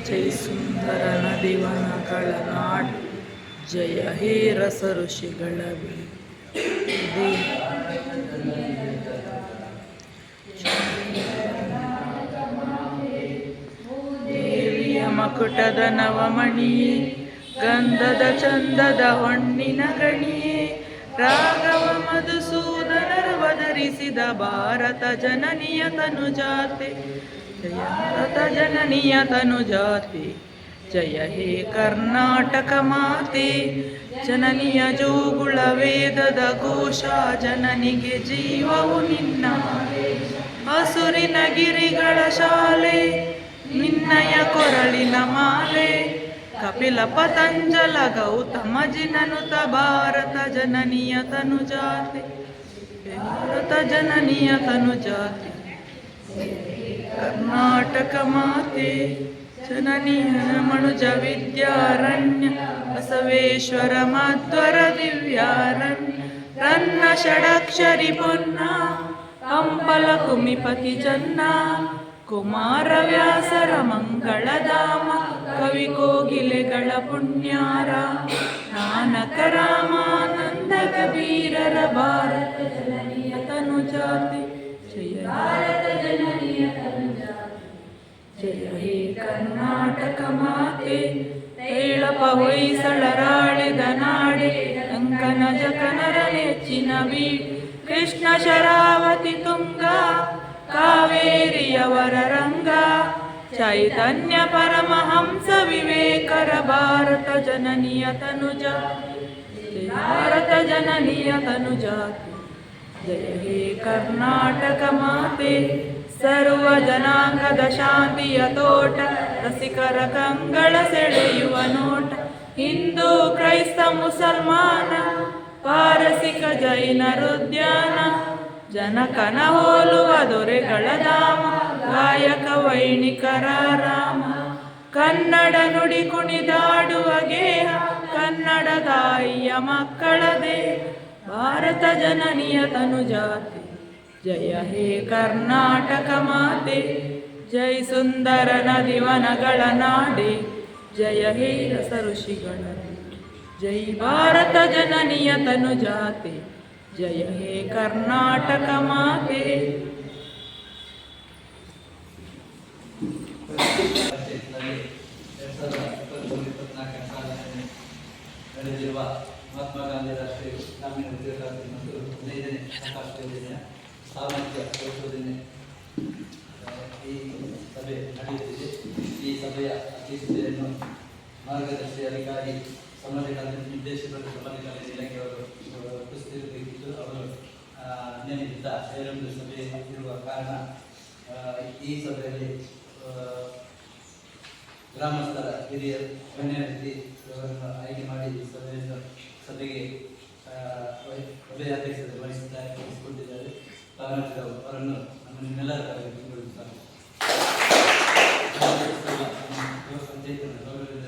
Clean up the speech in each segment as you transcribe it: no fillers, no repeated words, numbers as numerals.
ಜೈ ಸುಂದರ ನದಿವನಗಳ ನಾಡು, ಜಯ ಹೇ ರಸ ಋಷಿಗಳ ದೇವಿಯ ಮಕುಟದ ನವಮಣಿಯೇ, ಗಂಧದ ಚಂದದ ಹೊಣ್ಣಿನ ಗಣಿಯೇ, ರಾಘವ ಮಧುಸೂದನರವಧರಿಸಿದ ಭಾರತ ಜನನಿಯ ತನುಜಾತೆ, ಜಯ ಭಾರತ ಜನನಿಯ ತನುಜಾತೆ, ಜಯ ಹೇ ಕರ್ನಾಟಕ ಮಾತೆ. ಜನನಿಯ ಜೋಗುಳ ವೇದದ ಘೋಷ, ಜನನಿಗೆ ಜೀವವು ನಿನ್ನ ಹಸುರಿನ ಗಿರಿಗಳ ಶಾಲೆ, ನಿನ್ನಯ ಕೊರಳಿನ ಮಾಲೆ, ಕಪಿಲ ಪತಂಜಲ ಗೌತಮ ಜಿನನುತ ಭಾರತ ಜನನಿಯ ತನುಜಾತೆ, ಭಾರತ ಜನನಿಯ ತನುಜಾತೆ, ಕರ್ನಾಟಕ ಮಾತೆ. ಜನನಿಯ ಮನುಜ ವಿದ್ಯಾರಣ್ಯ, ಬಸವೇಶ್ವರ ಮಧ್ವರ ದಿವ್ಯಾರಣ್ಯ, ರನ್ನ ಷಡಕ್ಷರಿ ಪೊನ್ನ, ಹಂಪಲ ಕುಮಿಪತಿ ಜನ್ನ, ಕುಮಾರ ವ್ಯಾಸರ ಮಂಗಳಧಾಮ, ಕವಿ ಕೋಗಿಲೆಗಳ ಪುಣ್ಯಾರ, ನಾನಕ ರಾಮಾನಂದ ಕಬೀರರ ಭಾರತ ಜನನಿಯ ತನುಜಾತೆ, ಜಯ ಭಾರತ ಜನನಿಯ ತನುಜಾತೆ, ಜಯ ಹೇ ಕರ್ನಾಟಕ ಮಾತೆ. ಏಳಪ ಹೊಯ್ಸಳರಾಳಿದ ನಾಡೆ, ಅಂಕನ ಜಕನರ ನೆಚ್ಚಿನ ಬೀಡು, ಕೃಷ್ಣ ಶರಾವತಿ ತುಂಗ, ಕಾವೇರಿಯವರ ರಂಗ, ಚೈತನ್ಯ ಪರಮಹಂಸ ವಿವೇಕರ ಭಾರತ ಜನನಿಯ ತನುಜಾತೆ, ಭಾರತ ಜನನಿಯ ತನುಜಾತೆ, ಜಯ ಹೇ ಕರ್ನಾಟಕ ಮಾತೆ. ಸರ್ವ ಜನಾಂಗದ ಶಾಂತಿಯ ತೋಟ, ರಸಿಕರ ಕಂಗಳ ಸೆಳೆಯುವ ನೋಟ, ಹಿಂದೂ ಕ್ರೈಸ್ತ ಮುಸಲ್ಮಾನ, ಪಾರಸಿಕ ಜೈನರುದ್ಯಾನ, ಜನಕನ ಹೋಲುವ ದೊರೆಗಳ ಧಾಮ, ಗಾಯಕ ವೈಣಿಕರ ರಾಮ, ಕನ್ನಡ ನುಡಿ ಕುಣಿದಾಡುವ ಗೇಹ, ಕನ್ನಡ ತಾಯಿಯ ಮಕ್ಕಳ ದೇಹ, ಭಾರತ ಜನನಿಯ ತನುಜಾತೆ, ಜಯ ಹೇ ಕರ್ನಾಟಕ ಮಾತೆ. ಜೈ ಸುಂದರ ನದಿವನಗಳ ನಾಡೆ, ಜಯ ಹೇ ರಸ ಋಷಿಗಳ, ಜೈ ಭಾರತ ಜನನಿಯ ತನುಜಾತೆ, ಜಯ ಹೇ ಕರ್ನಾಟಕ ಮಾತೆ. ನಡೆದಿರುವ ಮಹಾತ್ಮ ಗಾಂಧಿ ರಾಷ್ಟ್ರೀಯ ಗ್ರಾಮೀಣ ಉದ್ಯೋಗ ಕ್ರಾಂತಿ ಮತ್ತು 15ನೇ ಅಂತಾರಾಷ್ಟ್ರೀಯ ದಿನ ಸಾಮಾಜಿಕ ಸಂಶೋಧನೆ ಈ ಸಭೆ ನಡೆಯುತ್ತಿದೆ. ಈ ಸಭೆಯ ಅಧ್ಯಕ್ಷತೆಯನ್ನು ಮಾರ್ಗದರ್ಶಿ ಅಧಿಕಾರಿ ಸಂಬಂಧಿತ ನಿರ್ದೇಶಕರು ಸಂಬಂಧಿತ ಇಲಾಖೆ ಅವರು ಉಪಸ್ಥಿತರಿದ್ದು ಅವರು ನೇಮಿಸಿದ್ದ ಬೇರೊಂದು ಸಭೆ ಇರುವ ಕಾರಣ ಈ ಸಭೆಯಲ್ಲಿ ಗ್ರಾಮಸ್ಥರ ಹಿರಿಯ ಗಣ್ಯ ವ್ಯಕ್ತಿ ಅವರನ್ನು ಆಯ್ಕೆ ಮಾಡಿ ಸಭೆಗೆ ಸಭೆಯ ಅಧ್ಯಕ್ಷತೆ ವಹಿಸಿಕೊಂಡಿದ್ದಾರೆ. ಅವರನ್ನು ನಿಮ್ಮೆಲ್ಲರ ಗೌರವಿಸುತ್ತಾರೆ. ಗೌರವದಿಂದ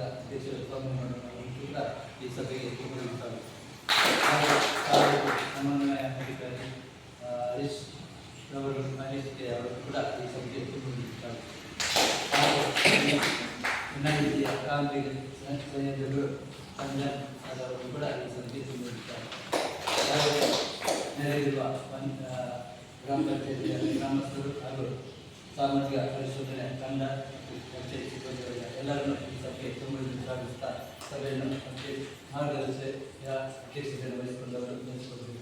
ಅಧ್ಯಕ್ಷರು ಕೂಡ ಈ ಸಭೆಗೆ ಗೌರವಿಸುತ್ತಾರೆ. ಸಮನ್ವಯ ಅಧಿಕಾರಿ ಹರೀಶ್ ಅವರು ಅವರು ಕೂಡ ಈ ಸಭೆಗೆ ಗೌರವಿಸುತ್ತಾರೆ. ವಿನಾಯಿತಿಯ ಕ್ರಾಂತಿಗೆ ಸಂಯೋಜಕರು ಸಂಜನ್ ಅವರು ಕೂಡ ಈ ಸಭೆಗೆ ಗೌರವಿಸುತ್ತಾರೆ. ನೆರೆದಿರುವ ಗ್ರಾಮ ಪಂಚಾಯತಿಯ ಗ್ರಾಮಸ್ಥರು ಹಾಗೂ ಸಾಮಾಜಿಕ ಪರಿಶೋಧನೆ ತಂಡ ಪಂಚಾಯತ್ ಸಿಬ್ಬಂದಿಯವರಿಗೆ ಎಲ್ಲರನ್ನೂ ಈ ಸಭೆಗೆ ಸ್ವಾಗತಿಸುತ್ತಾ ಸಭೆಯನ್ನು ಮಾರ್ಗದರ್ಶಿಯ ಅಧ್ಯಕ್ಷತೆಯನ್ನು ವಹಿಸಿಕೊಂಡವರು ನಡೆಸಿಕೊಳ್ಳಬೇಕು.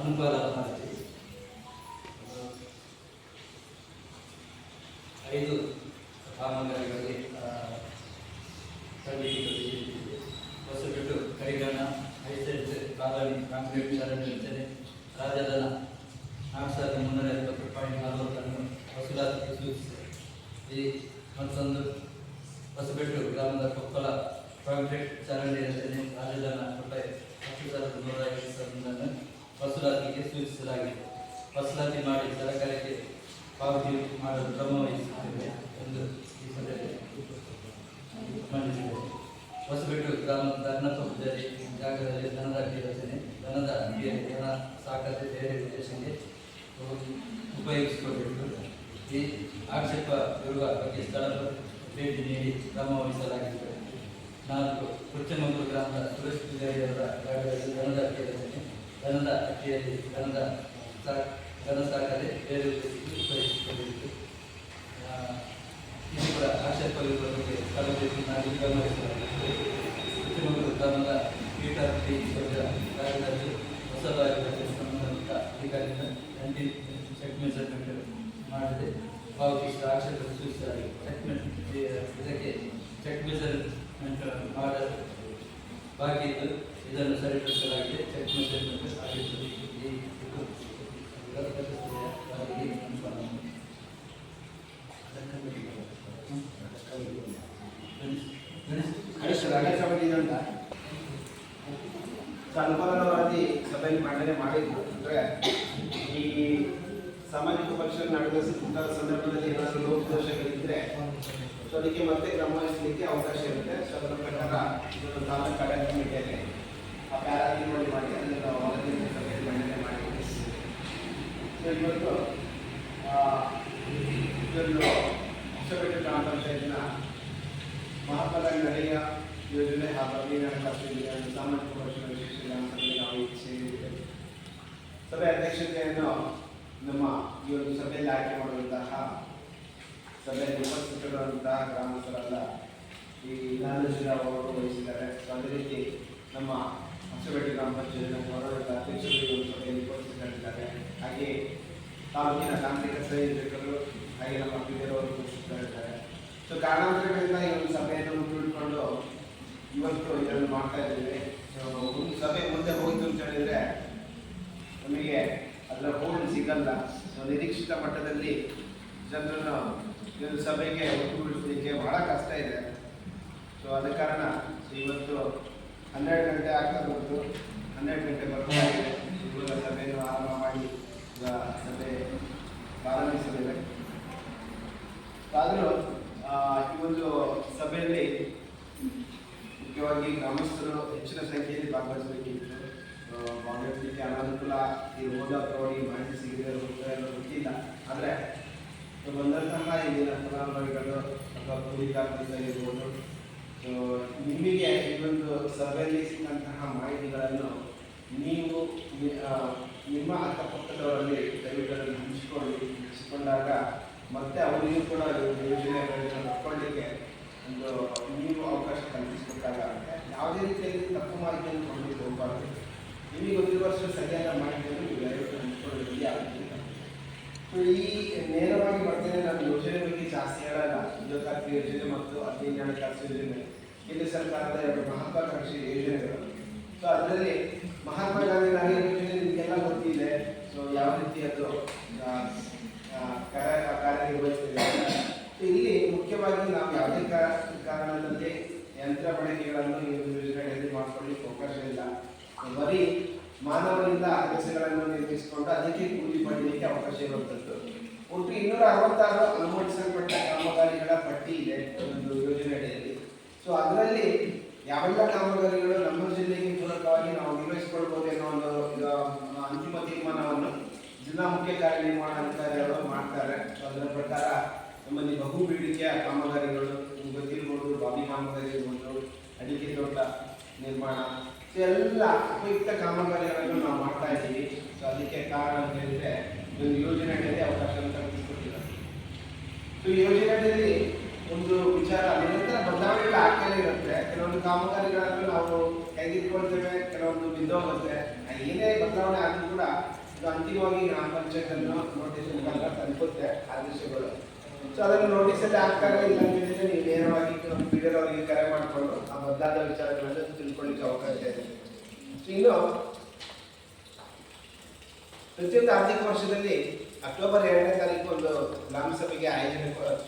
ಅನುಕೂಲ ಮಾಡ್ತೀವಿ. 5 ಕಾಮಗಾರಿಗಳಿಗೆ ಹೊಸಬಿಟ್ಟು ಕೈಗಾನ, ಹೈಸೆಟ್ ಕಾಲೋನಿ, ಕಾಂಕ್ರೀಟ್ ಚರಂಡಿ ರಚನೆ, ರಾಜಧನ 150 ವಸೂಲಾತಿಗೆ ಸೂಚಿಸಲಾಗಿದೆ. ವಸೂಲಾತಿ ಮಾಡಿ ಸರ್ಕಾರಕ್ಕೆ ಪಾವತಿ ಮಾಡಲು ಕ್ರಮ ವಹಿಸುತ್ತೇವೆ ಎಂದು ಈ ಸಭೆಯಲ್ಲಿ ಮಂಡಿಸಿದೆ. ಹೊಸಬೆಟ್ಟು ಗ್ರಾಮದ ಅರ್ನಪ್ಪ ಪೂಜಾರಿ ಜಾಗದಲ್ಲಿ ದನದ ಅಡ್ಡಿ ರಚನೆ, ದನದ ಅಡ್ಡಿಯಲ್ಲಿ ದನ ಸಾಕತೆ ಬೇರೆ ಉದ್ದೇಶಕ್ಕೆ ಉಪಯೋಗಿಸಿಕೊಳ್ಳಬೇಕು. ಈ ಆಕ್ಷೇಪ ಇರುವ ಬಗ್ಗೆ ಸ್ಥಳ ಭೇಟಿ ನೀಡಿ ಕ್ರಮ ವಹಿಸಲಾಗಿದೆ. 4. ಕುಚ್ಚಮಂಗೂರು ಗ್ರಾಮದ ಸುರೇಶ್ ಪೂಜಾರಿಯವರ ಜಾಗದಲ್ಲಿ ದನದ ಅಡ್ಡಿ ರಚನೆ, ದನದ ಅಡ್ಡಿಯಲ್ಲಿ ದನ ಸಾಕದೆ ಬೇರೆ ಉದ್ದೇಶಕ್ಕೆ ಉಪಯೋಗಿಸಿಕೊಳ್ಳಬೇಕು. ಇದು ಕೂಡ ಆಕ್ಷೇಪವಿರುವ ಬಗ್ಗೆ ಸ್ಥಳ ಭೇಟಿ ಮಾಡಿ ಕ್ರಮ ವಹಿಸಲಾಗಿದೆ. ಕುಚ್ಚಮಂಗೂರು ಗ್ರಾಮದ ಪೀಟರ್ ಪಿ ಜಾಗದಲ್ಲಿ ಹೊಸ ಬಾರಿಗೆ ಸಂಬಂಧಿತ ಅಧಿಕಾರಿಯಿಂದ ಅಂಟಿ ಚೆಕ್ ಮೆಜರ್ಮೆಂಟ್ ಮಾಡದೆ ಪಾವತಿಸಿದ ಆಕ್ಷೇಪ ಸೂಚಿಸಲಾಗಿದೆ. ಇದಕ್ಕೆ ಚೆಕ್ ಮೆಜರ್ಮೆಂಟ್ ಮಾಡಲು ಬಾಕಿ ಇದ್ದು ಇದನ್ನು ಸರಿಪಡಿಸಲಾಗಿದೆ. ಚೆಕ್ ಮೆಜರ್ಮೆಂಟ್ ಆಗಿದ್ದು ಅನುಪಾಲನವಾಗಿ ಸಭೆಯಲ್ಲಿ ಮಂಡನೆ ಮಾಡಿದ್ರು. ಅಂದರೆ ಈ ಸಾಮಾಜಿಕ ಪಕ್ಷದ ನಡೆದ ಸಂದರ್ಭದಲ್ಲಿ ಏನಾದರೂ ಲೋಪದೋಷಗಳಿದ್ದರೆ ಸೊ ಅದಕ್ಕೆ ಮತ್ತೆ ಕ್ರಮ ವಹಿಸಲಿಕ್ಕೆ ಅವಕಾಶ ಇರುತ್ತೆ. ಸೊ ಅದರ ಪ್ರಕಾರ ಇದನ್ನು ತಾಲೂಕು ಕಾರ್ಯ ಕಮಿಟಿಯಲ್ಲಿ ಆ ಪ್ಯಾರಾಗ್ರೀ ಮಾಡಿ ಅದನ್ನು ವರದಿ ಸಭೆಯಲ್ಲಿ ಮಂಡನೆ ಮಾಡಿದ್ದೀವಿ. ಸೊ ಇವತ್ತು ಇದನ್ನು ಹೊಸಪೇಟೆ ಗ್ರಾಮ ಪಂಚಾಯತಿನ ಮಹಾತ್ಮ ಗಾಂಧಿ ನಡೆಯ ಯೋಜನೆ ಹಾಗೂ ಅಭಿಯಾನ ಸಾಮಾಜಿಕ ಪಕ್ಷದ ವಿಶೇಷ ಸಭೆಯಲ್ಲಿ ನಾವು ಸೇರಿದ್ದೇವೆ. ಸಭೆ ಅಧ್ಯಕ್ಷತೆಯನ್ನು ನಮ್ಮ ಈ ಒಂದು ಸಭೆಯಲ್ಲಿ ಆಯ್ಕೆ ಮಾಡುವಂತಹ ಸಭೆಯಲ್ಲಿ ಉಪಸ್ಥಿತರಿರುವಂತಹ ಗ್ರಾಮಸ್ಥರೆಲ್ಲ ಈ ಜ್ಞಾನಶೀಲರಾವ್ ಅವರು ವಹಿಸಿದ್ದಾರೆ. ಅದೇ ರೀತಿ ನಮ್ಮ ಹೊಸಪೇಟೆ ಗ್ರಾಮ ಪಂಚಾಯತ್ನ ಗೌರವದ ಅಧ್ಯಕ್ಷರು ಈ ಒಂದು ಸಭೆಯಲ್ಲಿ ಉಪಸ್ಥಿತರಿದ್ದಾರೆ. ಹಾಗೆ ತಾಲೂಕಿನ ತಾಂತ್ರಿಕ ಸಂಯೋಜಕರು ಹಾಗೆ ನಮ್ಮ ಪಿಡಿಯವರು ಉಪಸ್ಥಿತರಿದ್ದಾರೆ. ಸೊ ಕಾರಣಾಂತರಗಳಿಂದ ಈ ಒಂದು ಸಭೆಯನ್ನು ಮುಂದೂಡಿಕೊಂಡು ಇವತ್ತು ಇದನ್ನು ಮಾಡ್ತಾ ಇದ್ದೇವೆ. ಒಂದು ಸಭೆ ಮುಂದೆ ಹೋಯಿತು ಅಂತ ಹೇಳಿದರೆ ನಮಗೆ ಅದರ ಹೋಲ್ಡ್ ಸಿಗಲ್ಲ. ಸೊ ನಿರೀಕ್ಷಿತ ಮಟ್ಟದಲ್ಲಿ ಜನರನ್ನು ಈ ಒಂದು ಸಭೆಗೆ ಒಟ್ಟುಗೂಡಿಸಲಿಕ್ಕೆ ಬಹಳ ಕಷ್ಟ ಇದೆ. ಸೊ ಆದ ಕಾರಣ ಇವತ್ತು 12 ಗಂಟೆ ಆಗ್ತಾ ಬಂತು, 12 ಗಂಟೆ ಬರ್ತಾ ಇದೆ. ಇವಾಗ ಸಭೆಯನ್ನು ಆರಂಭ ಮಾಡಿ ಸಭೆ ಪ್ರಾರಂಭಿಸಲಿದೆ. ಆದರೂ ಈ ಒಂದು ಸಭೆಯಲ್ಲಿ ಮುಖ್ಯವಾಗಿ ಗ್ರಾಮಸ್ಥರು ಹೆಚ್ಚಿನ ಸಂಖ್ಯೆಯಲ್ಲಿ ಭಾಗವಹಿಸಬೇಕಿತ್ತು. ಭಾಗವಹಿಸಲಿಕ್ಕೆ ಅನಾನುಕೂಲ ಇರ್ಬೋದು ಅಥವಾ ಅವರಿಗೆ ಮಾಹಿತಿ ಸಿಗದೆ ಗೊತ್ತಿಲ್ಲ. ಆದರೆ ಬಂದಂತಹ ಇಲ್ಲಿನ ಫಲಾನುಭವಿಗಳು ಅಥವಾ ಕೂಲಿಕಾರ್ಮಿಕರಿರ್ಬೋದು, ಸೊ ನಿಮಗೆ ಈ ಒಂದು ಸಭೆಯಲ್ಲಿ ಸಿಕ್ಕಂತಹ ಮಾಹಿತಿಗಳನ್ನು ನೀವು ನಿಮ್ಮ ಅಕ್ಕಪಕ್ಕದವರಲ್ಲಿ ದಯವಿಟ್ಟು ಹಂಚಿಕೊಂಡಾಗ ಮತ್ತೆ ಅವರಿಗೂ ಕೂಡ ಯೋಜನೆಗಳನ್ನು ತಕ್ಕೊಳ್ಳಿಕ್ಕೆ ಒಂದು ನೀವು ಅವಕಾಶ ಕಲ್ಪಿಸಿಕೊಟ್ಟಾಗುತ್ತೆ. ಯಾವುದೇ ರೀತಿಯಲ್ಲಿ ತಪ್ಪು ಮಾಹಿತಿಯನ್ನು ಕೊಡಲಿಕ್ಕೆ ಹೋಗಬಾರ್ದು. ನಿಮಗೆ ಗೊತ್ತಿರುವಷ್ಟು ಸರಿಯಾದ ಮಾಹಿತಿಯನ್ನು ನೀವು ದಯವಿಟ್ಟು ಹಂಚಿಕೊಳ್ಳಿ ಆಗುತ್ತೆ. ಸೊ ಈ ನೇರವಾಗಿ ಬರ್ತೇನೆ ನಾನು ಯೋಜನೆ ಬಗ್ಗೆ ಜಾಸ್ತಿ ಹೇಳಲ್ಲ. ಉದ್ಯೋಗಾರ್ಥಿ ಯೋಜನೆ ಮತ್ತು ಅತಿಜ್ಞಾನ ಖಾಸಗಿ ಯೋಜನೆ ಕೇಂದ್ರ ಸರ್ಕಾರದ 2 ಮಹತ್ವಾಕಾಂಕ್ಷಿ ಯೋಜನೆಗಳು. ಸೊ ಅದರಲ್ಲಿ ಮಹಾತ್ಮ ಗಾಂಧಿ ನಾಡಿ ಯೋಜನೆ ನಿಮಗೆಲ್ಲ ಗೊತ್ತಿದೆ. ಸೊ ಯಾವ ರೀತಿ ಅದು ಕಾರ್ಯನಿರ್ವಹಿಸ್ತಿದೆ. ಇಲ್ಲಿ ಮುಖ್ಯವಾಗಿ ನಾವು ಯಾವುದೇ ಕಾರಣದಲ್ಲಿ ಯಂತ್ರ ಬಳಕೆಗಳನ್ನು ಈ ಯೋಜನೆಗಳಲ್ಲಿ ಮಾಡಿಕೊಳ್ಳಿಕ್ಕೆ ಅವಕಾಶ ಇಲ್ಲ. ಬರೀ ಮಾನವರಿಂದ ಅಗತ್ಯಗಳನ್ನು ನಿರ್ಮಿಸಿಕೊಂಡು ಅದಕ್ಕೆ ಕೂಲಿ ಪಡೆಯಲಿಕ್ಕೆ ಅವಕಾಶ ಇರುವಂಥದ್ದು. ಒಟ್ಟು 266 ಅನುಮೋದಿಸಲ್ಪಟ್ಟ ಕಾಮಗಾರಿಗಳ ಪಟ್ಟಿ ಇದೆ ಒಂದು ಯೋಜನೆ ಅಡಿಯಲ್ಲಿ. ಸೊ ಅದರಲ್ಲಿ ಯಾವೆಲ್ಲ ಕಾಮಗಾರಿಗಳು ನಮ್ಮ ಜಿಲ್ಲೆಗೆ ಪೂರಕವಾಗಿ ನಾವು ನಿರ್ವಹಿಸಿಕೊಳ್ಬೋದು ಅನ್ನೋ ಒಂದು ಅಂತಿಮ ತೀರ್ಮಾನವನ್ನು ಜಿಲ್ಲಾ ಮುಖ್ಯ ಕಾರ್ಯನಿರ್ವಹಣಾಧಿಕಾರಿಗಳು ಮಾಡ್ತಾರೆ. ಸೊ ಅದರ ಪ್ರಕಾರ ನಮ್ಮಲ್ಲಿ ಬಹು ಬೇಡಿಕೆಯ ಕಾಮಗಾರಿಗಳು ನಿಮ್ಗೆ ಗೊತ್ತಿರ್ಬೋದು, ಬಾವಿ ಕಾಮಗಾರಿ ಇರ್ಬೋದು, ಅಡಿಕೆ ತೋಟ ನಿರ್ಮಾಣ, ಸೊ ಎಲ್ಲ ಉಪಯುಕ್ತ ಕಾಮಗಾರಿಗಳನ್ನು ನಾವು ಮಾಡ್ತಾ ಇದ್ದೀವಿ. ಸೊ ಅದಕ್ಕೆ ಕಾರಣ ಅಂತ ಹೇಳಿದ್ರೆ ಒಂದು ಯೋಜನೆ ಅಡಿಯಲ್ಲಿ ಅವಕಾಶವನ್ನು ಕಲ್ಪಿಸಿಕೊಟ್ಟಿದ್ದಾರೆ. ಸೊ ಈ ಯೋಜನೆಯಲ್ಲಿ ಒಂದು ವಿಚಾರ ನಿರಂತರ ಬದಲಾವಣೆಗಳು ಆಗ್ತಾನೆ ಇರುತ್ತೆ. ಕೆಲವೊಂದು ಕಾಮಗಾರಿಗಳನ್ನು ನಾವು ಕೈಗೆತ್ತಿಕೊಳ್ತೇವೆ, ಕೆಲವೊಂದು ಬಿದ್ದೋಗುತ್ತೆ. ಏನೇ ಬದಲಾವಣೆ ಆದರೂ ಕೂಡ ಇದು ಅಂತಿಮವಾಗಿ ಗ್ರಾಮ ಪಂಚಾಯತ್ ಅನ್ನು ನೋಟಿಸ್ ಮುಖಾಂತರ ತಲುಪುತ್ತೆ ಆದೇಶಗಳು. ಸೊ ಅದನ್ನು ನೋಟಿಸಲ್ಲಿ ಹಾಕ್ತಾರೆ. ಇಲ್ಲ ಅಂತಂದರೆ ನೀವು ನೇರವಾಗಿ ಪೀಡಿಯರ್ ಅವರಿಗೆ ಕರೆ ಮಾಡಿಕೊಂಡು ಆ ಬದಲಾದ ವಿಚಾರಗಳನ್ನು ತಿಳ್ಕೊಳ್ಳಿಕ್ಕೆ ಅವಕಾಶ ಇದೆ. ಇನ್ನು ಪ್ರತಿಯೊಂದು ಆರ್ಥಿಕ ವರ್ಷದಲ್ಲಿ ಅಕ್ಟೋಬರ್ 2ನೇ ತಾರೀಕು ಒಂದು ಗ್ರಾಮ ಸಭೆಗೆ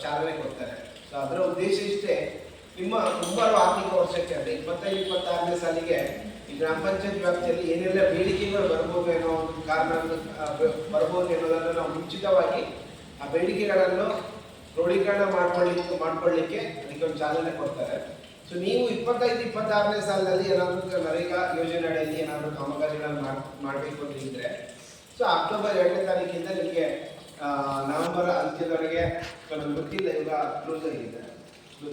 ಚಾಲನೆ ಕೊಡ್ತಾರೆ. ಸೊ ಅದರ ಉದ್ದೇಶ ಇಷ್ಟೇ, ನಿಮ್ಮ ಮುಂಬರುವ ಆರ್ಥಿಕ ವರ್ಷಕ್ಕೆ ಅಂದರೆ 25-26ನೇ ಸಾಲಿಗೆ ಈ ಗ್ರಾಮ ಪಂಚಾಯತ್ ವ್ಯಾಪ್ತಿಯಲ್ಲಿ ಏನೆಲ್ಲ ಬೇಡಿಕೆಗಳು ಬರ್ಬೋದು ಅನ್ನೋ ಒಂದು ಕಾರಣ ಬರ್ಬೋದು ಅನ್ನೋದನ್ನು ನಾವು ಮುಂಚಿತವಾಗಿ ಆ ಬೇಡಿಕೆಗಳನ್ನು ಕ್ರೋಢೀಕರಣ ಮಾಡ್ಕೊಳ್ಳಿಕ್ಕೆ ಅದಕ್ಕೆ ಒಂದು ಚಾಲನೆ ಕೊಡ್ತಾರೆ. ಸೊ ನೀವು 25-26ನೇ ಸಾಲಿನಲ್ಲಿ ಏನಾದರೂ ನರೇಗಾ ಯೋಜನೆ ಅಡಿಯಲ್ಲಿ ಏನಾದರೂ ಕಾಮಗಾರಿಗಳನ್ನು ಮಾಡಬೇಕು ಅಂತ ಇದ್ದರೆ ಸೊ ಅಕ್ಟೋಬರ್ 2ನೇ ತಾರೀಕಿಂದ ನಿಮಗೆ ನವೆಂಬರ್ ಅಂತ್ಯದವರೆಗೆ ನನಗೆ ಗೊತ್ತಿಲ್ಲ, ಇವಾಗ ಕ್ಲೋಸ್ ಆಗಿದೆ. ಸೊ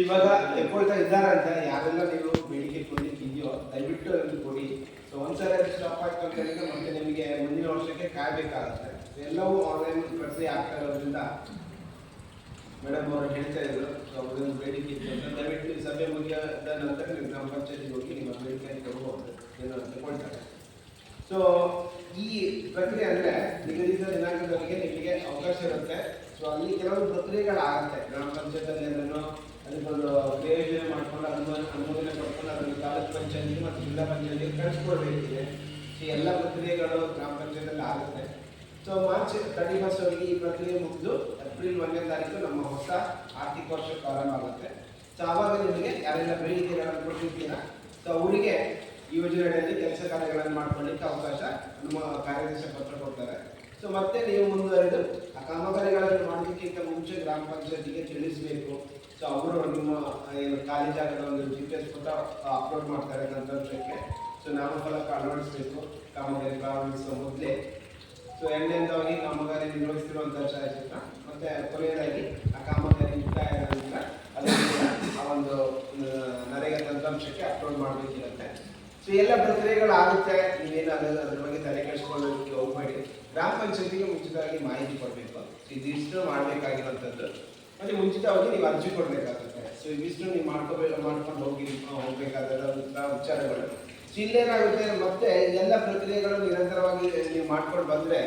ಇವಾಗ ತೆಕ್ಕೊಳ್ತಾ ಇದ್ದಾರೆ ಅಂತ ಯಾರೆಲ್ಲ ನೀವು ಬೇಡಿಕೆ ಕೊಡ್ಲಿಕ್ಕಿದೆಯೋ ದಯವಿಟ್ಟು ಅದನ್ನು ಕೊಡಿ. ಸೊ ಒಂದ್ಸಲ ಸ್ಟಾಪ್ ಆಯ್ತು ಅಂತ ಹೇಳಿದ್ರೆ ಮತ್ತೆ ನಿಮಗೆ ಮುಂದಿನ ವರ್ಷಕ್ಕೆ ಕಾಯಬೇಕಾಗುತ್ತೆ. ಎಲ್ಲವೂ ಆನ್ಲೈನ್ ಪ್ರಕ್ರಿಯೆ ಆಗ್ತಾ ಇರೋದ್ರಿಂದ ಮೇಡಮ್ ಅವರು ಹೇಳ್ತಾ ಇದ್ರು. ಸೊ ಅವ್ರದ್ದು ಬೇಡಿಕೆ ಇತ್ತು ಅಂತ ದಯವಿಟ್ಟು ಸಭೆ ಮುಗಿದ ನಂತರ ನೀವು ಗ್ರಾಮ ಪಂಚಾಯತಿಗೆ ಹೋಗಿ ನಿಮ್ಮ ಬೇಡಿಕೆ ಕೊಡ್ಬೋದು, ಏನೋ ತಗೊಳ್ತಾರೆ. ಸೊ ಈ ಪ್ರಕ್ರಿಯೆ ಅಂದರೆ ನಿಗದಿತ ದಿನಾಂಕದವರೆಗೆ ನಿಮಗೆ ಅವಕಾಶ ಇರುತ್ತೆ. ಸೊ ಅಲ್ಲಿ ಕೆಲವು ಪ್ರಕ್ರಿಯೆಗಳಾಗುತ್ತೆ ಗ್ರಾಮ ಪಂಚಾಯತಲ್ಲಿ. ಅದಕ್ಕೊಂದು ಯೋಜನೆ ಮಾಡ್ಕೊಂಡು ಅನುಮೋದನೆ ಪಡ್ಕೊಂಡು ಅದನ್ನು ತಾಲೂಕು ಪಂಚಾಯತಿಗೆ ಮತ್ತು ಜಿಲ್ಲಾ ಪಂಚಾಯತಿಗೆ ಕಳಿಸ್ಕೊಡ್ಬೇಕಿದೆ. ಈ ಎಲ್ಲ ಪ್ರಕ್ರಿಯೆಗಳು ಗ್ರಾಮ ಪಂಚಾಯತಲ್ಲಿ ಆಗುತ್ತೆ. ಸೊ ಮಾರ್ಚ್ 31st ಈ ಪ್ರಕ್ರಿಯೆ ಮುಗಿದು ಏಪ್ರಿಲ್ 1ನೇ ತಾರೀಕು ನಮ್ಮ ಹೊಸ ಆರ್ಥಿಕ ವರ್ಷ ಪ್ರಾರಂಭ ಆಗುತ್ತೆ. ಸೊ ಆವಾಗ ನಿಮಗೆ ಯಾರೆಲ್ಲ ಬೇಡಿಕೆಗಳನ್ನು ಕೊಟ್ಟಿರ್ತೀರ ಸೊ ಅವರಿಗೆ ಈ ಯೋಜನೆಯಲ್ಲಿ ಕೆಲಸ ಕಾರ್ಯಗಳನ್ನು ಮಾಡ್ಕೊಳ್ಳಿಕ್ಕೆ ಅವಕಾಶ ನಮ್ಮ ಕಾರ್ಯದರ್ಶಿ ಪತ್ರ ಕೊಡ್ತಾರೆ. ಸೊ ಮತ್ತೆ ನೀವು ಮುಂದುವರೆದು ಆ ಕಾಮಗಾರಿಗಳನ್ನು ಮಾಡೋದಕ್ಕಿಂತ ಮುಂಚೆ ಗ್ರಾಮ ಪಂಚಾಯತಿಗೆ ತಿಳಿಸಬೇಕು. ಸೊ ಅವರು ನಿಮ್ಮ ಖಾಲಿ ಜಾಗದ ಒಂದು GPS ಫೋಟೋ ಅಪ್ಲೋಡ್ ಮಾಡ್ತಾರೆ ತಂತ್ರಾಂಶಕ್ಕೆ. ಸೊ ನಾಮಫಲಕ ಅಳವಡಿಸಬೇಕು ಕಾಮಗಾರಿ ಪ್ರಾರಂಭಿಸುವ ಮೊದಲೇ. ಸೊ ಎರಡನೇದಾಗಿ ಕಾಮಗಾರಿ ನಿರ್ವಹಿಸಿರುವಂಥ ಛಾಯಾಚಿತ್ರ ಮತ್ತೆ ಕೊನೆಯದಾಗಿ ಆ ಕಾಮಗಾರಿ ಮುಕ್ತಾಯ ನಂತರ ಅದನ್ನು ಆ ಒಂದು ನರೇಗಾ ತಂತ್ರಾಂಶಕ್ಕೆ ಅಪ್ಲೋಡ್ ಮಾಡಬೇಕಿರುತ್ತೆ. ಸೊ ಎಲ್ಲ ಪ್ರಕ್ರಿಯೆಗಳಾಗುತ್ತೆ. ನೀವೇನು ಅದ್ರ ಬಗ್ಗೆ ತಲೆ ಕೆಡಿಸ್ಕೊಳ್ಳೋದಕ್ಕೆ ಹೋಗಬೇಡಿ. ಗ್ರಾಮ ಪಂಚಾಯತಿಗೆ ಮುಂಚಿತವಾಗಿ ಮಾಹಿತಿ ಕೊಡಬೇಕು. ಇದಿಷ್ಟು ಮಾಡಬೇಕಾಗಿರುವಂಥದ್ದು ಮತ್ತು ಮುಂಚಿತವಾಗಿ ನೀವು ಅರ್ಜಿ ಕೊಡಬೇಕಾಗುತ್ತೆ. ಸೊ ಇದಿಷ್ಟು ನೀವು ಮಾಡ್ಕೊಂಡು ಹೋಗಬೇಕಾದಂಥ ವಿಚಾರಗಳು. ಸೊ ಇಲ್ಲೇನಾಗುತ್ತೆ ಮತ್ತೆ ಎಲ್ಲ ಪ್ರಕ್ರಿಯೆಗಳು ನಿರಂತರವಾಗಿ ನೀವು ಮಾಡ್ಕೊಂಡು ಬಂದರೆ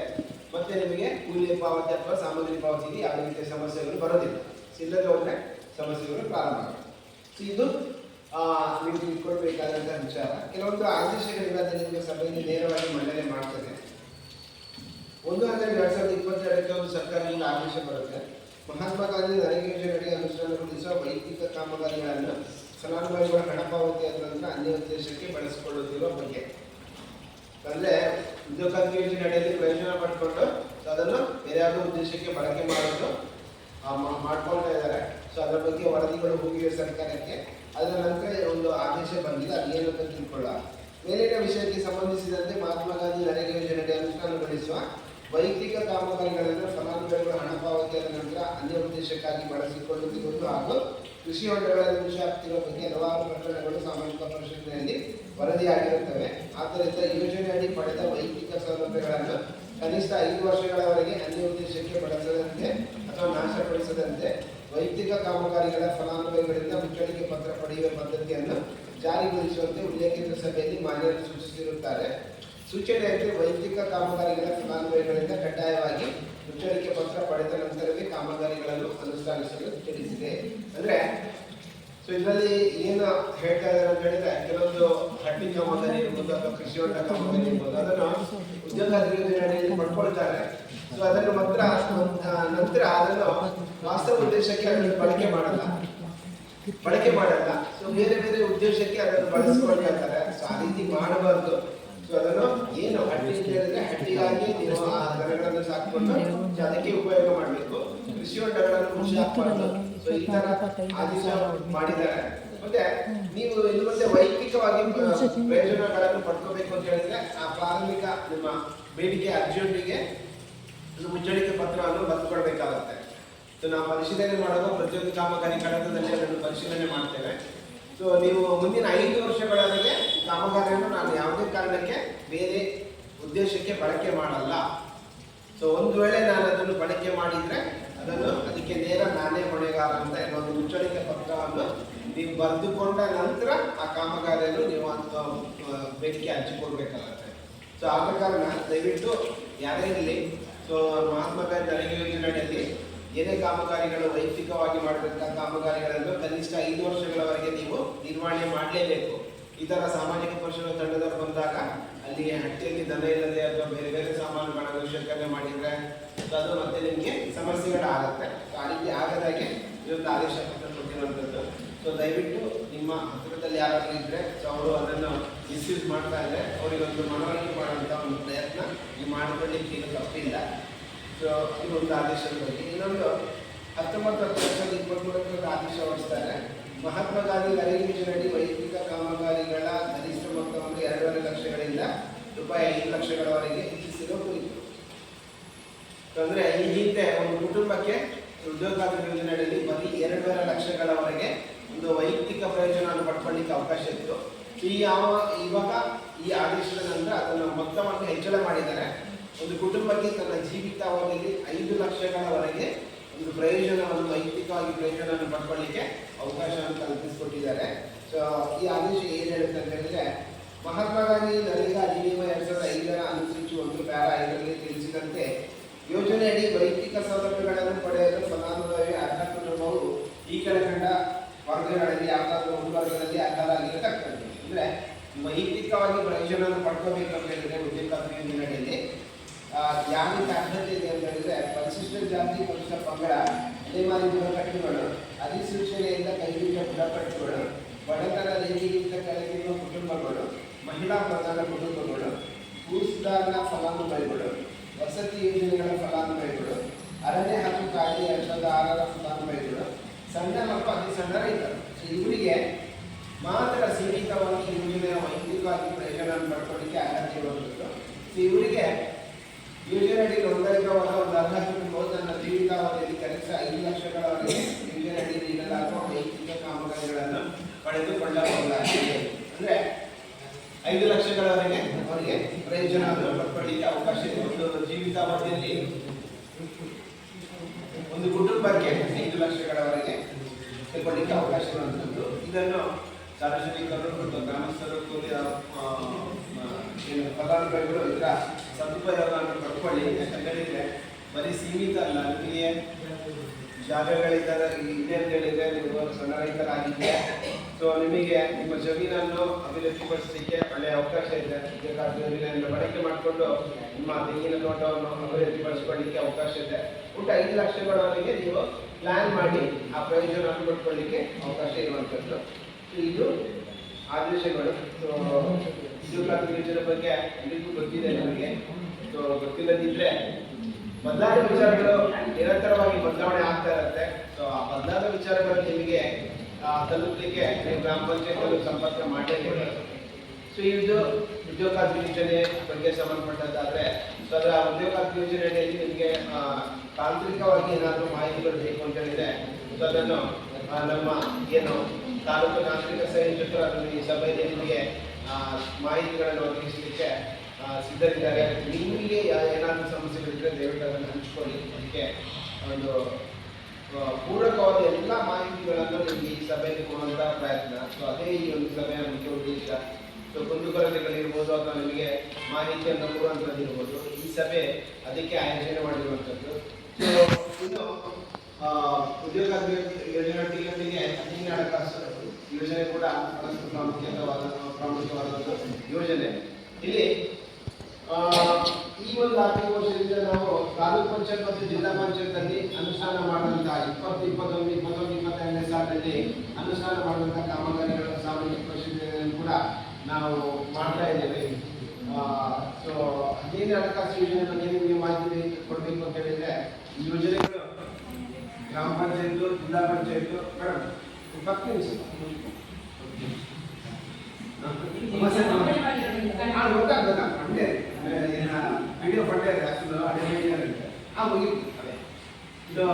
ಮತ್ತೆ ನಿಮಗೆ ಕೂಲಿ ಪಾವತಿ ಅಥವಾ ಸಾಮಗ್ರಿ ಪಾವತಿಗೆ ಯಾವುದೇ ರೀತಿಯ ಸಮಸ್ಯೆಗಳು ಬರೋದಿಲ್ಲ. ಸೊ ಇಲ್ಲದೆ ಹೋದರೆ ಸಮಸ್ಯೆಗಳು ಪ್ರಾರಂಭ ಆಗುತ್ತೆ. ಸೊ ಇದು ನೀವು ತಿಳ್ಕೊಳ್ಬೇಕಾದಂಥ ವಿಚಾರ. ಕೆಲವೊಂದು ಆದೇಶಗಳಿಂದ ನಿಮಗೆ ಸಭೆಯಲ್ಲಿ ನೇರವಾಗಿ ಮಂಡನೆ ಮಾಡ್ತದೆ. 1/12/2022 ಒಂದು ಸರ್ಕಾರದಿಂದ ಆದೇಶ ಬರುತ್ತೆ. ಮಹಾತ್ಮ ಗಾಂಧಿ ನರೇಗಾ ಯೋಜನೆಯಡಿ ಅನುಷ್ಠಾನಗೊಳಿಸುವ ವೈಯಕ್ತಿಕ ಕಾಮಗಾರಿಗಳನ್ನು ಫಲಾನುಭವಿಗಳ ಹಣ ಪಾವತಿಯ ನಂತರ ಅನ್ಯ ಉದ್ದೇಶಕ್ಕೆ ಬಳಸಿಕೊಳ್ಳುತ್ತಿರುವ ಬಗ್ಗೆ. ಅಂದರೆ ಉದ್ಯೋಗಾಂತಿ ಯೋಜನೆ ಅಡಿಯಲ್ಲಿ ಪ್ರಯೋಜನ ಪಡ್ಕೊಂಡು ಅದನ್ನು ಬೇರೆ ಯಾವುದೋ ಉದ್ದೇಶಕ್ಕೆ ಬಳಕೆ ಮಾಡೋದು ಮಾಡ್ಕೊಳ್ತಾ ಇದ್ದಾರೆ. ಸೊ ಅದರ ಬಗ್ಗೆ ವರದಿಗಳು ಹೋಗಿವೆ ಸರ್ಕಾರಕ್ಕೆ. ಅದರ ನಂತರ ಒಂದು ಆದೇಶ ಬಂದಿದೆ, ಅದೇನು ಅಂತ ತಿಳ್ಕೊಳ್ಳ. ಮೇಲಿನ ವಿಷಯಕ್ಕೆ ಸಂಬಂಧಿಸಿದಂತೆ ಮಹಾತ್ಮ ಗಾಂಧಿ ನರೇಗಾ ಯೋಜನೆಯಡಿ ಅನುಷ್ಠಾನಗೊಳಿಸುವ ವೈಯಕ್ತಿಕ ಕಾಮಗಾರಿಗಳನ್ನು ಫಲಾನುಭವಿಗಳ ಹಣ ಪಾವತಿಯಾದ ನಂತರ ಅನ್ಯ ಉದ್ದೇಶಕ್ಕಾಗಿ ಬಳಸಿಕೊಳ್ಳುತ್ತಿರುವುದು ಹಾಗೂ ಕೃಷಿ ಹೊಂಡಗಳಲ್ಲಿ ವಿಷ ಆಗ್ತಿರುವ ಬಗ್ಗೆ ಹಲವಾರು ಪ್ರಕರಣಗಳು ಸಾಮಾಜಿಕ ಪರಿಶೀಲನೆಯಲ್ಲಿ ವರದಿಯಾಗಿರುತ್ತವೆ. ಆದ್ದರಿಂದ ಯೋಜನೆಯಡಿ ಪಡೆದ ವೈಯಕ್ತಿಕ ಸೌಲಭ್ಯಗಳನ್ನು ಕನಿಷ್ಠ 5 ವರ್ಷಗಳವರೆಗೆ ಅನ್ಯ ಉದ್ದೇಶಕ್ಕೆ ಬಳಸದಂತೆ ಅಥವಾ ನಾಶಪಡಿಸದಂತೆ ವೈಯಕ್ತಿಕ ಕಾಮಗಾರಿಗಳ ಫಲಾನುಭವಿಗಳಿಂದ ಮುಚ್ಚಳಿಕೆ ಪತ್ರ ಪಡೆಯುವ ಪದ್ಧತಿಯನ್ನು ಜಾರಿಗೊಳಿಸುವಂತೆ ಉಲ್ಲೇಖಿತ ಸಭೆಯಲ್ಲಿ ಮಾನ್ಯರು ಸೂಚಿಸಿರುತ್ತಾರೆ. ಸೂಚನೆಯಂತೆ ವೈಯಕ್ತಿಕ ಕಾಮಗಾರಿಗಳ ಫಲಾನುಭವಿಗಳಿಂದ ಕಡ್ಡಾಯವಾಗಿ ಮುಚ್ಚಳಿಕೆ ಪತ್ರ ಪಡೆದ ನಂತರವೇ ಕಾಮಗಾರಿಗಳನ್ನು ಅನುಷ್ಠಾನಿಸಲು ತಿಳಿಸಿದೆ. ಅಂದರೆ ಸೊ ಇದರಲ್ಲಿ ಏನು ಹೇಳ್ತಾ ಇದ್ದಾರೆ ಅಂತ ಹೇಳಿದ್ರೆ ಕೆಲವೊಂದು ಹಟ್ಟಿ ಕಾಮಗಾರಿ ಇರ್ಬೋದು ಅಥವಾ ಕೃಷಿ ಹೊಂಡ ಕಾಮಗಾರಿ ಇರ್ಬೋದು ಅದನ್ನು ಉದ್ಯೋಗಾಂತಿ ಯೋಜನೆಯಲ್ಲಿ ಪಡ್ಕೊಳ್ತಾರೆ. ಸೊ ಅದನ್ನು ಮಾತ್ರ ನಂತರ ಅದನ್ನು ವಾಸ್ತವ ಉದ್ದೇಶಕ್ಕೆ ಅದನ್ನು ಬಳಕೆ ಮಾಡಲ್ಲ. ಸೊ ಬೇರೆ ಬೇರೆ ಉದ್ದೇಶಕ್ಕೆ ಅದನ್ನು ಬಳಸ್ಕೊಳ್ತಾರೆ. ಸೊ ಆ ರೀತಿ ಮಾಡಬಾರ್ದು. ಸೊ ಅದನ್ನು ಏನು ಹಟ್ಟಿ ಅಂತ ಹೇಳಿದ್ರೆ ಹಟ್ಟಿಗಾಗಿ ನೀವು ಆ ದನಗಳನ್ನು ಸಾಕೊಂಡು ಅದಕ್ಕೆ ಉಪಯೋಗ ಮಾಡಬೇಕು. ಕೃಷಿ ಹೊಂಡಗಳನ್ನು ಕೃಷಿ ಹಾಕಬಾರ್ದು. ಸೊ ಈ ತರ ಆದೇಶ ಮಾಡಿದ್ದಾರೆ. ಮತ್ತೆ ನೀವು ಇನ್ನು ಮುಂದೆ ವೈಯಕ್ತಿಕವಾಗಿ ಪ್ರಯೋಜನಗಳನ್ನು ಪಡ್ಕೋಬೇಕು ಅಂತ ಹೇಳಿದ್ರೆ ಆ ಪ್ರಾರಂಭಿಕ ನಿಮ್ಮ ಬೇಡಿಕೆ ಅರ್ಜಿಯೊಂದಿಗೆ ಮುಚ್ಚಳಿಕೆ ಪತ್ರವನ್ನು ಬರೆದುಕೊಳ್ಬೇಕಾಗುತ್ತೆ. ಸೊ ನಾವು ಪರಿಶೀಲನೆ ಮಾಡುವ ಪ್ರತಿಯೊಂದು ಕಾಮಗಾರಿ ಕಡತದಲ್ಲಿ ಅದನ್ನು ಪರಿಶೀಲನೆ ಮಾಡ್ತೇವೆ. ಸೊ ನೀವು ಮುಂದಿನ 5 ವರ್ಷಗಳವರೆಗೆ ಕಾಮಗಾರಿಯನ್ನು ನಾನು ಯಾವುದೇ ಕಾರಣಕ್ಕೆ ಬೇರೆ ಉದ್ದೇಶಕ್ಕೆ ಬಳಕೆ ಮಾಡಲ್ಲ. ಸೊ ಒಂದು ವೇಳೆ ನಾನು ಅದನ್ನು ಬಳಕೆ ಮಾಡಿದರೆ ಅದಕ್ಕೆ ನೇರ ನಾನೇ ಹೊಣೆಗಾರ ಅಂತ ಒಂದು ಮುಚ್ಚಳಿಕೆ ಪತ್ರವನ್ನು ನೀವು ಬರೆದುಕೊಂಡ ನಂತರ ಆ ಕಾಮಗಾರಿಯನ್ನು ನೀವು ಬೇಡಿಕೆ ಹಂಚಿಕೊಡ್ಬೇಕಾಗತ್ತೆ. ಸೊ ಆದ ಕಾರಣ ದಯವಿಟ್ಟು ಯಾರೇ ಇರಲಿ ಸೊ ಮಹಾತ್ಮ ಗಾಂಧಿ ನರೇಗಾ ಯೋಜನೆಯಲ್ಲಿ ಏನೇ ಕಾಮಗಾರಿಗಳು ವೈಯಕ್ತಿಕವಾಗಿ ಮಾಡಿದಂಥ ಕಾಮಗಾರಿಗಳನ್ನು ಕನಿಷ್ಠ 5 ವರ್ಷಗಳವರೆಗೆ ನೀವು ನಿರ್ವಹಣೆ ಮಾಡಲೇಬೇಕು. ಈ ಥರ ಸಾಮಾಜಿಕ ಪರಿಶೀಲನಾ ತಂಡದವರು ಬಂದಾಗ ಅಲ್ಲಿ ಹಟ್ಟಿಯಲ್ಲಿ ದನ ಇಲ್ಲದೆ ಅಥವಾ ಬೇರೆ ಬೇರೆ ಸಾಮಾನುಗಳನ್ನು ಶೇಖರಣೆ ಮಾಡಿದರೆ ಅದು ಮತ್ತೆ ನಿಮಗೆ ಸಮಸ್ಯೆಗಳಾಗುತ್ತೆ. ಸೊ ಆ ರೀತಿ ಆಗದಾಗೆ ಇವತ್ತು ಆದೇಶ ಪತ್ರ ಕೊಟ್ಟಿರುವಂಥದ್ದು. ಸೊ ದಯವಿಟ್ಟು ನಿಮ್ಮ ಹತ್ತಿರದಲ್ಲಿ ಯಾರಾದರೂ ಇದ್ದರೆ ಸೊ ಅವರು ಅದನ್ನು ಮಿಸ್ಯೂಸ್ ಮಾಡ್ತಾ ಇದ್ದರೆ ಅವರಿಗೊಂದು ಮನವರಿಕೆ ಮಾಡುವಂಥ ಒಂದು ಪ್ರಯತ್ನ ನೀವು ಮಾಡಿಕೊಳ್ಳಿಕ್ಕೆ ಈಗ ತಪ್ಪಿಲ್ಲ. ಸೊ ಇದೊಂದು ಆದೇಶದ ಬಗ್ಗೆ. ಇನ್ನೊಂದು 19/10/23 ಆದೇಶ ಹೊರಡಿಸ್ತಾರೆ. ಮಹಾತ್ಮ ಗಾಂಧಿ ಗರಿ ಯೋಜನೆಯಡಿ ವೈಯಕ್ತಿಕ ಕಾಮಗಾರಿಗಳ ಗರಿಷ್ಠ ಮೊತ್ತವನ್ನು 2.5 ಲಕ್ಷಗಳಿಂದ ರೂಪಾಯಿ 5 ಲಕ್ಷಗಳವರೆಗೆ ಹೆಚ್ಚಿಸಿರುವ ಕುರಿತು. ಅಂದರೆ ಈ ಹಿಂದೆ ಒಂದು ಕುಟುಂಬಕ್ಕೆ ಉದ್ಯೋಗ ಖಾತ್ರಿ ಯೋಜನೆಯಲ್ಲಿ ಬರೀ 2.5 ಲಕ್ಷಗಳವರೆಗೆ ಒಂದು ವೈಯಕ್ತಿಕ ಪ್ರಯೋಜನವನ್ನು ಪಡ್ಕೊಳ್ಳಿಕ್ಕೆ ಅವಕಾಶ ಇತ್ತು. ಇವಾಗ ಈ ಆದೇಶದ ನಂತರ ಅದನ್ನು ಮೊತ್ತವನ್ನು ಹೆಚ್ಚಳ ಮಾಡಿದ್ದಾರೆ. ಒಂದು ಕುಟುಂಬಕ್ಕೆ ತನ್ನ ಜೀವಿತಾವಧಿಯಲ್ಲಿ 5 ಲಕ್ಷಗಳವರೆಗೆ ಒಂದು ಪ್ರಯೋಜನವನ್ನು ವೈಯಕ್ತಿಕವಾಗಿ ಪ್ರಯೋಜನವನ್ನು ಪಡ್ಕೊಳ್ಳಿಕ್ಕೆ ಅವಕಾಶವನ್ನು ಕಲ್ಪಿಸಿಕೊಟ್ಟಿದ್ದಾರೆ. ಸೊ ಈ ಆದೇಶ ಏನು ಹೇಳುತ್ತೆ ಅಂತ ಹೇಳಿದ್ರೆ, ಮಹಾತ್ಮ ಗಾಂಧಿ ನರೇಗಾ ಅಧಿನಿಯಮ 2005 ಅನುಸೂಚಿ 1 ಪ್ಯಾರಾ 5ರಲ್ಲಿ ತಿಳಿಸಿದಂತೆ ಯೋಜನೆಯಡಿ ವೈಯಕ್ತಿಕ ಸೌಲಭ್ಯಗಳನ್ನು ಪಡೆಯಲು ಫಲಾನುಭವಿ ಅರ್ಹ ಕುಟುಂಬವು ಈ ಕೆಳಕಂಡ ವರ್ಗಗಳಲ್ಲಿ ಯಾವುದಾದ್ರೂ ಒಂದು ವರ್ಗದಲ್ಲಿ ಅರ್ಹರಾಗಿರತಕ್ಕದ್ದು. ಅಂದರೆ ವೈಯಕ್ತಿಕವಾಗಿ ಪ್ರಯೋಜನವನ್ನು ಪಡ್ಕೋಬೇಕು ಅಂತ ಹೇಳಿದ್ರೆ ಉದ್ಯೋಗ ಖಾತ್ರಿ ಯೋಜನೆಯಲ್ಲಿ ಯಾವ ರೀತಿ ಅರ್ಹತೆ ಇದೆ ಅಂತ ಹೇಳಿದ್ರೆ, ಪರಿಶಿಷ್ಟ ಜಾತಿ ಪರಿಶಿಷ್ಟ ಪಂಗಡ ಅಲೆಮಾರಿ ಬುಡಕಟ್ಟುಗಳು, ಅಧಿಸೂಚನೆಯಿಂದ ಕೈಬಿಟ್ಟ ಬುಡಕಟ್ಟುಗಳು, ಬಡತನ ರೇಖೆಗಿಂತ ಕೆಳಗಿರುವ ಕುಟುಂಬಗಳು, ಮಹಿಳಾ ಪ್ರಧಾನ ಕುಟುಂಬಗಳು, ಭೂ ಸುಧಾರಣಾ ಫಲಾನುಭವಿಗಳು, ವಸತಿ ಯೋಜನೆಗಳ ಫಲಾನುಭವಿಗಳು, ಅರಣ್ಯ ಹಕ್ಕು ಕಾಯ್ದೆ 2006 ಫಲಾನುಭವಿಗಳು, ಸಣ್ಣ ಮತ್ತು ಅತಿ ಸಣ್ಣ ರೈತರು. ಇವರಿಗೆ ಮಾತ್ರ ಸೀಮಿತವಾಗಿ ಯೋಜನೆಯ ವೈಯಕ್ತಿಕವಾಗಿ ಪ್ರಯೋಜನವನ್ನು ಪಡ್ಕೊಳ್ಳಿಕ್ಕೆ ಅರ್ಹತೆ ಇರುವಂಥದ್ದು. ಇವರಿಗೆ ಯೋಜನೆಯಡಿ ನೋಂದಾಯಿತವಾದ ಒಂದು ಅರ್ಹ ಕುಟುಂಬವು ತನ್ನ ಜೀವಿತಾವಧಿಯಲ್ಲಿ ಕನಿಷ್ಠ 5 ಲಕ್ಷಗಳವರೆಗೆ ಯೋಜನೆಯಡಿ ನೀಡಲಾಗುವ ವೈಯಕ್ತಿಕ ಕಾಮಗಾರಿಗಳನ್ನು ಪಡೆದುಕೊಳ್ಳಬಹುದಾಗಿದೆ. ಅಂದರೆ 5 ಲಕ್ಷಗಳವರೆಗೆ ಅವರಿಗೆ ಪ್ರಯೋಜನವನ್ನು ಪಡ್ಕೊಳ್ಳಿಕ್ಕೆ ಅವಕಾಶ ಇದೆ. ಒಂದು ಜೀವಿತಾವಧಿಯಲ್ಲಿ ಒಂದು ಕುಟುಂಬಕ್ಕೆ 5 ಲಕ್ಷಗಳವರೆಗೆ ತೆಗೆದುಕೊಳ್ಳಿಕ್ಕೆ ಅವಕಾಶ ಇರುವಂಥದ್ದು. ಇದನ್ನು ಸಾರ್ವಜನಿಕರು ಮತ್ತು ಗ್ರಾಮಸ್ಥರು ಫಲಾನುಭವಿಗಳು ಇದರ ಸದುಪಯೋಗವನ್ನು ಪಡ್ಕೊಳ್ಳಿ. ಯಾಕಂತೇಳಿದರೆ ಬರೀ ಸೀಮಿತ ಅಲ್ಲ, ನಿಮಗೆ ಜಾಗಗಳಿದ್ದಾರೆ ಇದೆ ಅಂತ ಹೇಳಿದರೆ ನೀವು ಸಣ್ಣ ರೈತರಾಗಿದ್ದೆ. ಸೊ ನಿಮಗೆ ನಿಮ್ಮ ಜಮೀನನ್ನು ಅಭಿವೃದ್ಧಿಪಡಿಸಲಿಕ್ಕೆ ಒಳ್ಳೆಯ ಅವಕಾಶ ಇದೆ. ಯೋಜನೆಯನ್ನು ಬಳಕೆ ಮಾಡಿಕೊಂಡು ನಿಮ್ಮ ತೆಂಗಿನ ತೋಟವನ್ನು ಅಭಿವೃದ್ಧಿಪಡಿಸಿಕೊಳ್ಳಿಕ್ಕೆ ಅವಕಾಶ ಇದೆ. ಒಟ್ಟು 5 ಲಕ್ಷಗಳವರೆಗೆ ನೀವು ಪ್ಲಾನ್ ಮಾಡಿ ಆ ಪ್ರಯೋಜನವನ್ನು ಪಡ್ಕೊಳ್ಳಿಕ್ಕೆ ಅವಕಾಶ ಇರುವಂಥದ್ದು. ಇದು ಆದೇಶಗಳು. ಸೊ ಉದ್ಯೋಗ ಖಾತ್ರಿ ಯೋಜನೆ ಬಗ್ಗೆ ಎಲ್ಲರಿಗೂ ಗೊತ್ತಿದೆ ನಿಮಗೆ. ಸೊ ಗೊತ್ತಿಲ್ಲದಿದ್ದರೆ ಬದಲಾದ ವಿಚಾರಗಳು ನಿರಂತರವಾಗಿ ಬದಲಾವಣೆ ಆಗ್ತಾ ಇರುತ್ತೆ. ಸೊ ಆ ಬದಲಾದ ವಿಚಾರಗಳು ನಿಮಗೆ ತಲುಪಲಿಕ್ಕೆ ನೀವು ಗ್ರಾಮ ಪಂಚಾಯತ್ ಸಂಪರ್ಕ ಮಾಡಲೇಬೇಕು. ಸೊ ಇದು ಉದ್ಯೋಗ ಖಾತ್ರಿ ಯೋಜನೆ ಬಗ್ಗೆ ಸಂಬಂಧಪಟ್ಟದ್ದಾದರೆ, ಸೊ ಅದರ ಉದ್ಯೋಗ ಖಾತ್ರಿ ಯೋಜನೆಯಲ್ಲಿ ನಿಮಗೆ ತಾಂತ್ರಿಕವಾಗಿ ಏನಾದರೂ ಮಾಹಿತಿಗಳು ಬೇಕು ಅಂತ ಹೇಳಿದರೆ, ಸೊ ಅದನ್ನು ನಮ್ಮ ಏನು ತಾಲೂಕು ನಾಗರಿಕ ಸಂಯೋಜಕರು ಅದನ್ನು ಈ ಸಭೆಯಲ್ಲಿ ನಿಮಗೆ ಮಾಹಿತಿಗಳನ್ನು ಒದಗಿಸಲಿಕ್ಕೆ ಸಿದ್ಧರಿದ್ದಾರೆ. ನಿಮಗೆ ಏನಾದರೂ ಸಮಸ್ಯೆಗಳಿದ್ದರೆ ದಯವಿಟ್ಟು ಅದನ್ನು ಹಂಚಿಕೊಳ್ಳಿ. ಅದಕ್ಕೆ ಒಂದು ಪೂರಕವಾದ ಎಲ್ಲ ಮಾಹಿತಿಗಳನ್ನು ನಿಮಗೆ ಈ ಸಭೆಯಲ್ಲಿ ಕೊಡುವಂಥ ಪ್ರಯತ್ನ. ಸೊ ಅದೇ ಈ ಒಂದು ಸಭೆಯ ಮುಖ್ಯ ಉದ್ದೇಶ. ಸೊ ಕುಂದುಕೊರತೆಗಳಿರ್ಬೋದು ಅಥವಾ ನಿಮಗೆ ಮಾಹಿತಿಯನ್ನು ಕೊಡುವಂಥದ್ದು ಇರ್ಬೋದು, ಈ ಸಭೆ ಅದಕ್ಕೆ ಆಯೋಜನೆ ಮಾಡಿರುವಂಥದ್ದು. ಸೊ ಇನ್ನು ಉದ್ಯೋಗ ಯೋಜನೆಯೊಟ್ಟಿಗೆ 15 ಹಣಕಾಸು ಯೋಜನೆ ಕೂಡ ಬಹಳಷ್ಟು ಪ್ರಾಮುಖ್ಯವಾದ ಯೋಜನೆ. ಇಲ್ಲಿ ಈ ಒಂದು ಆರ್ಥಿಕ ವರ್ಷದಿಂದ ನಾವು ತಾಲೂಕು ಪಂಚಾಯತ್ ಮತ್ತು ಜಿಲ್ಲಾ ಪಂಚಾಯತ್ ಅಲ್ಲಿ ಅನುಷ್ಠಾನ ಮಾಡುವಂತಹ 2021-22 ಸಾಲಿನಲ್ಲಿ ಅನುಷ್ಠಾನ ಮಾಡುವಂತಹ ಕಾಮಗಾರಿಗಳ ಸಾಮಾನ್ಯ ಪರಿಶೀಲನೆಯನ್ನು ಕೂಡ ನಾವು ಮಾಡ್ತಾ ಇದ್ದೇವೆ. ಸೊ 15 ಹಣಕಾಸು ಯೋಜನೆ ಬಗ್ಗೆ ನಿಮಗೆ ಮಾಹಿತಿ ಕೊಡಬೇಕು ಅಂತ ಹೇಳಿದ್ರೆ, ಈ ಯೋಜನೆಗಳು ಗ್ರಾಮ ಪಂಚಾಯತ್, ಜಿಲ್ಲಾ ಪಂಚಾಯತ್ ಮೇಡಮ್ 10 ನಿಮಿಷ ವಿಡಿಯೋ ಪಡ್ಡೆ ಇದು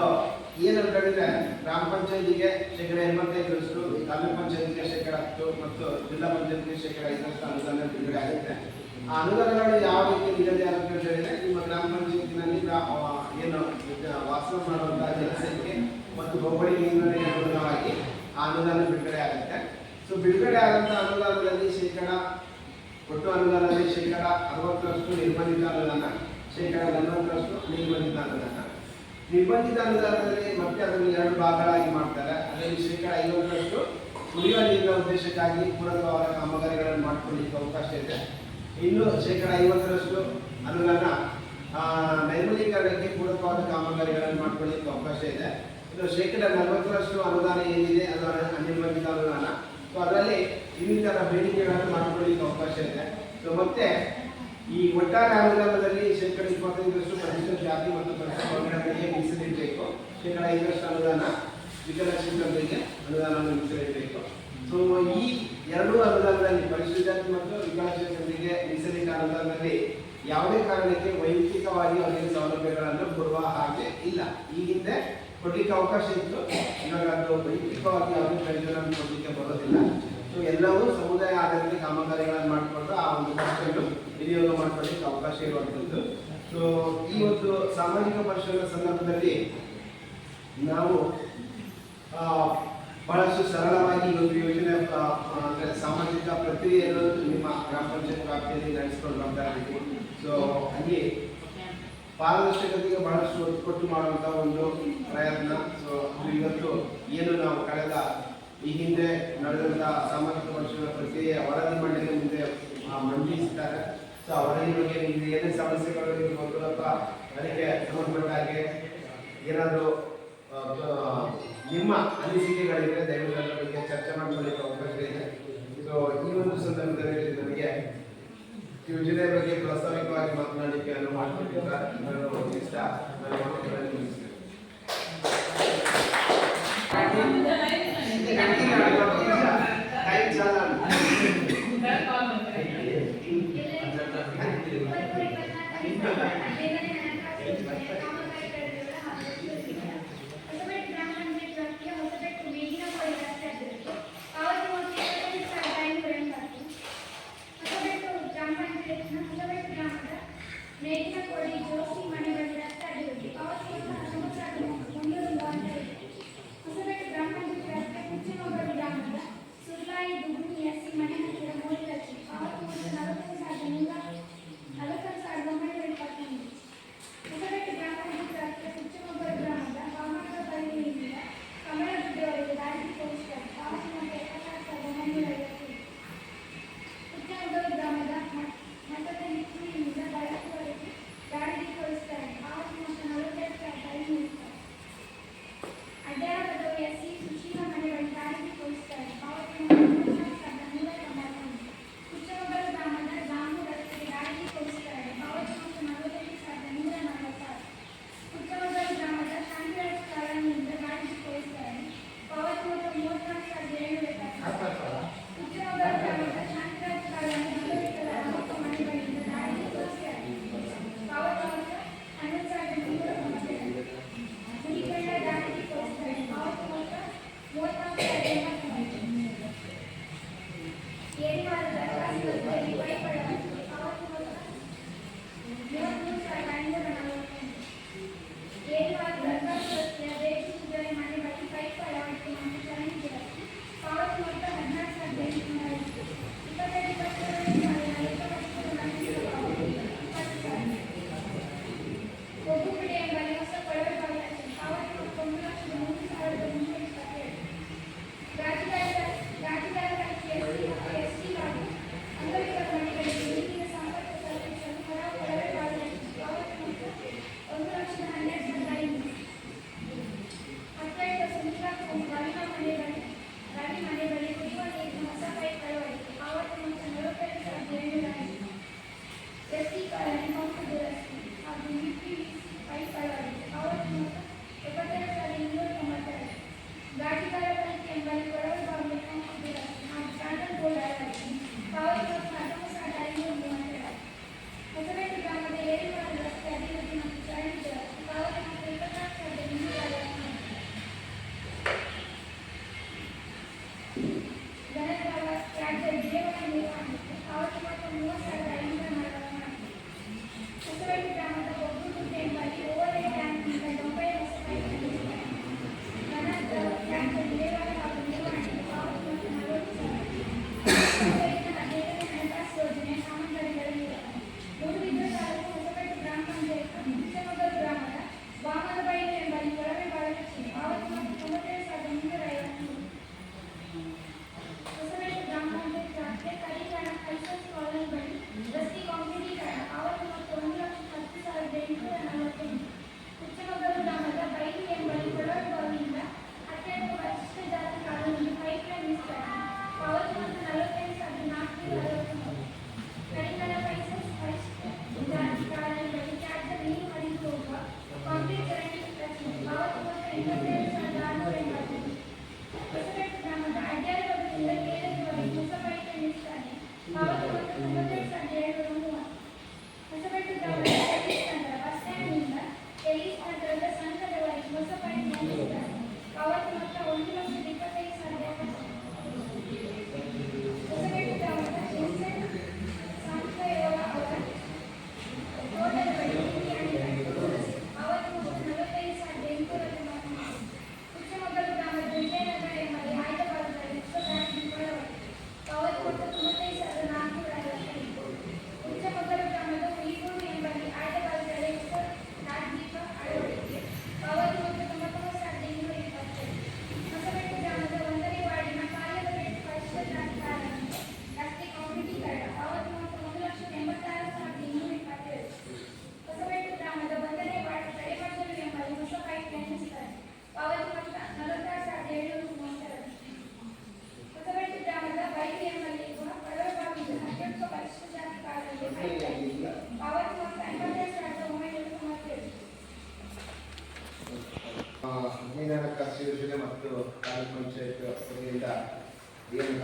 ಏನಂತ ಹೇಳಿದ್ರೆ, ಗ್ರಾಮ ಪಂಚಾಯತಿಗೆ ಶೇಕಡ 85%, ತಾಲೂಕು ಪಂಚಾಯತಿಗೆ ಶೇಕಡ 10% ಮತ್ತು ಜಿಲ್ಲಾ ಪಂಚಾಯತಿಗೆ ಶೇಕಡ 5% ಅನುದಾನ ಬಿಡುಗಡೆ ಆಗುತ್ತೆ. ಆ ಅನುದಾನಗಳು ಯಾವ ರೀತಿ ನಿಗದಿ ಆಗುತ್ತೆ ಅಂತ ಹೇಳಿದ್ರೆ, ನಿಮ್ಮ ಗ್ರಾಮ ಪಂಚಾಯತಿನಲ್ಲಿ ಏನು ವಾಸ ಮಾಡುವಂತಹ ಜನಸಂಖ್ಯೆ ಮತ್ತು ಹೋಬಳಿ ಅನುಗುಣವಾಗಿ ಆ ಅನುದಾನ ಬಿಡುಗಡೆ ಆಗುತ್ತೆ. ಸೊ ಬಿಡುಗಡೆ ಆದಂಥ ಅನುದಾನದಲ್ಲಿ ಒಟ್ಟು ಅನುದಾನದಲ್ಲಿ ಶೇಕಡ 60% ನಿರ್ಬಂಧಿತ ಅನುದಾನ, ಶೇಕಡ 40% ಅನಿರ್ಬಂಧಿತ ಅನುದಾನ. ನಿರ್ಬಂಧಿತ ಅನುದಾನದಲ್ಲಿ ಮತ್ತೆ ಅದನ್ನು 2 ಭಾಗಗಳಾಗಿ ಮಾಡ್ತಾರೆ. ಅದರಲ್ಲಿ ಶೇಕಡ 50% ಕುಡಿಯುವ ನೀರಿನ ಉದ್ದೇಶಕ್ಕಾಗಿ ಪೂರಕವಾದ ಕಾಮಗಾರಿಗಳನ್ನು ಮಾಡಿಕೊಳ್ಳಲಿಕ್ಕೆ ಅವಕಾಶ ಇದೆ. ಇನ್ನು ಶೇಕಡ 50% ಅನುದಾನ ನೈರ್ಮಲೀಕರಣಕ್ಕೆ ಪೂರಕವಾದ ಕಾಮಗಾರಿಗಳನ್ನು ಮಾಡ್ಕೊಳ್ಳಿಕ್ಕೆ ಅವಕಾಶ ಇದೆ. ಇದು 40% ಅನುದಾನ ಏನಿದೆ ಅದು ಅನಿರ್ಬಂಧಿತ ಅನುದಾನ. ಸೊ ಅದರಲ್ಲಿ ಇನ್ನಿತರ ಬೇಡಿಕೆಗಳನ್ನು ಮಾಡ್ಕೊಳ್ಳಿಕ್ಕೆ ಅವಕಾಶ ಇದೆ. ಸೊ ಮತ್ತೆ ಈ ಒಟ್ಟಾರೆ ಅನುದಾನದಲ್ಲಿ 25% ಪರಿಶಿಷ್ಟ ಜಾತಿ ಮತ್ತು ಪರಿಶಿಷ್ಟ ಪಂಗಡಗಳಿಗೆ ಮೀಸಲಿಡಬೇಕು. 5% ಅನುದಾನ ವಿಕಲಚೇತನರಿಗೆ ಅನುದಾನವನ್ನು ಮೀಸಲಿಡಬೇಕು. ಸೊ ಈ ಎರಡೂ ಅನುದಾನದಲ್ಲಿ ಪರಿಶಿಷ್ಟ ಜಾತಿ ಮತ್ತು ವಿಕಲಚೇತನರಿಗೆ ಮೀಸಲಿಟ್ಟ ಅನುದಾನದಲ್ಲಿ ಯಾವುದೇ ಕಾರಣಕ್ಕೆ ವೈಯಕ್ತಿಕವಾಗಿ ಅವರಿಗೆ ಸೌಲಭ್ಯಗಳನ್ನು ಕೊಡುವ ಹಾಗೆ ಇಲ್ಲ. ಈ ಹಿಂದೆ ಕೊಡ್ಲಿಕ್ಕೆ ಅವಕಾಶ ಇತ್ತು, ಇವಾಗ ಅದು ವೈಯಕ್ತಿಕವಾಗಿ ಯಾವುದೇ ಪ್ರಯೋಜನ ಕೊಡಲಿಕ್ಕೆ ಬರೋದಿಲ್ಲ. ಸೊ ಎಲ್ಲವೂ ಸಮುದಾಯ ಆಧಾರಿತ ಕಾಮಗಾರಿಗಳನ್ನು ಮಾಡಿಕೊಂಡು ಆ ಒಂದು ಖರ್ಚನ್ನು ವಿನಿಯೋಗ ಮಾಡ್ಕೊಳ್ಳಿಕ್ಕೆ ಅವಕಾಶ ಇರುವಂಥದ್ದು. ಸೊ ಈ ಒಂದು ಸಾಮಾಜಿಕ ಪರಿಶೀಲನಾ ಸಂದರ್ಭದಲ್ಲಿ ನಾವು ಬಹಳಷ್ಟು ಸರಳವಾಗಿ ಈ ಒಂದು ಯೋಜನೆ ಅಂದರೆ ಸಾಮಾಜಿಕ ಪ್ರಕ್ರಿಯೆಯನ್ನು ನಿಮ್ಮ ಗ್ರಾಮ ಪಂಚಾಯತ್ ವ್ಯಾಪ್ತಿಯಲ್ಲಿ ನಡೆಸಿಕೊಂಡು ಬರ್ತಾ ಇದ್ದೀವಿ. ಸೊ ಅಲ್ಲಿ ಪಾರದರ್ಶಕತೆಗೆ ಬಹಳಷ್ಟು ಒತ್ತು ಕೊಟ್ಟು ಮಾಡುವಂಥ ಒಂದು ಪ್ರಯತ್ನ. ಸೊ ಅದು ಇವತ್ತು ಏನು ನಾವು ಕಳೆದ ಈ ಹಿಂದೆ ನಡೆದಂಥ ಸಾಮಾಜಿಕ ಪರಿಶೀಲನಾ ಪ್ರಕ್ರಿಯೆಯ ವರದಿ ಮಂಡನೆ ಮುಂದೆ ಮಂಡಿಸಿದ್ದಾರೆ. ಸೊ ಆ ವರದಿ ಬಗ್ಗೆ ನಿಮಗೆ ಏನೇ ಸಮಸ್ಯೆಗಳು ಇರ್ಬೋದು ಅಥವಾ ಅದಕ್ಕೆ ಸಂಬಂಧಪಟ್ಟ ಹಾಗೆ ಏನಾದರೂ ನಿಮ್ಮ ಅನಿಸಿಕೆಗಳಿದ್ರೆ ದಯವಿಟ್ಟು ಅದರ ಬಗ್ಗೆ ಚರ್ಚೆ ಮಾಡಿಕೊಳ್ಳಿಕ್ಕೆ ಅವಕಾಶ ಇದೆ. ಸೊ ಈ ಒಂದು ಸಂದರ್ಭದಲ್ಲಿ ನನಗೆ ಯೋಜನೆ ಬಗ್ಗೆ ಪ್ರಾಸ್ತಾವಿಕವಾಗಿ ಮಾತನಾಡಲಿಕ್ಕೆ ನಾನು ಮಾಡ್ಕೊಂಡಿದ್ದಾರೆ. ನಾನು ಇಷ್ಟ ನನ್ನ ಮಾತುಗಳನ್ನು ಮುಗಿಸ್ತೇನೆ.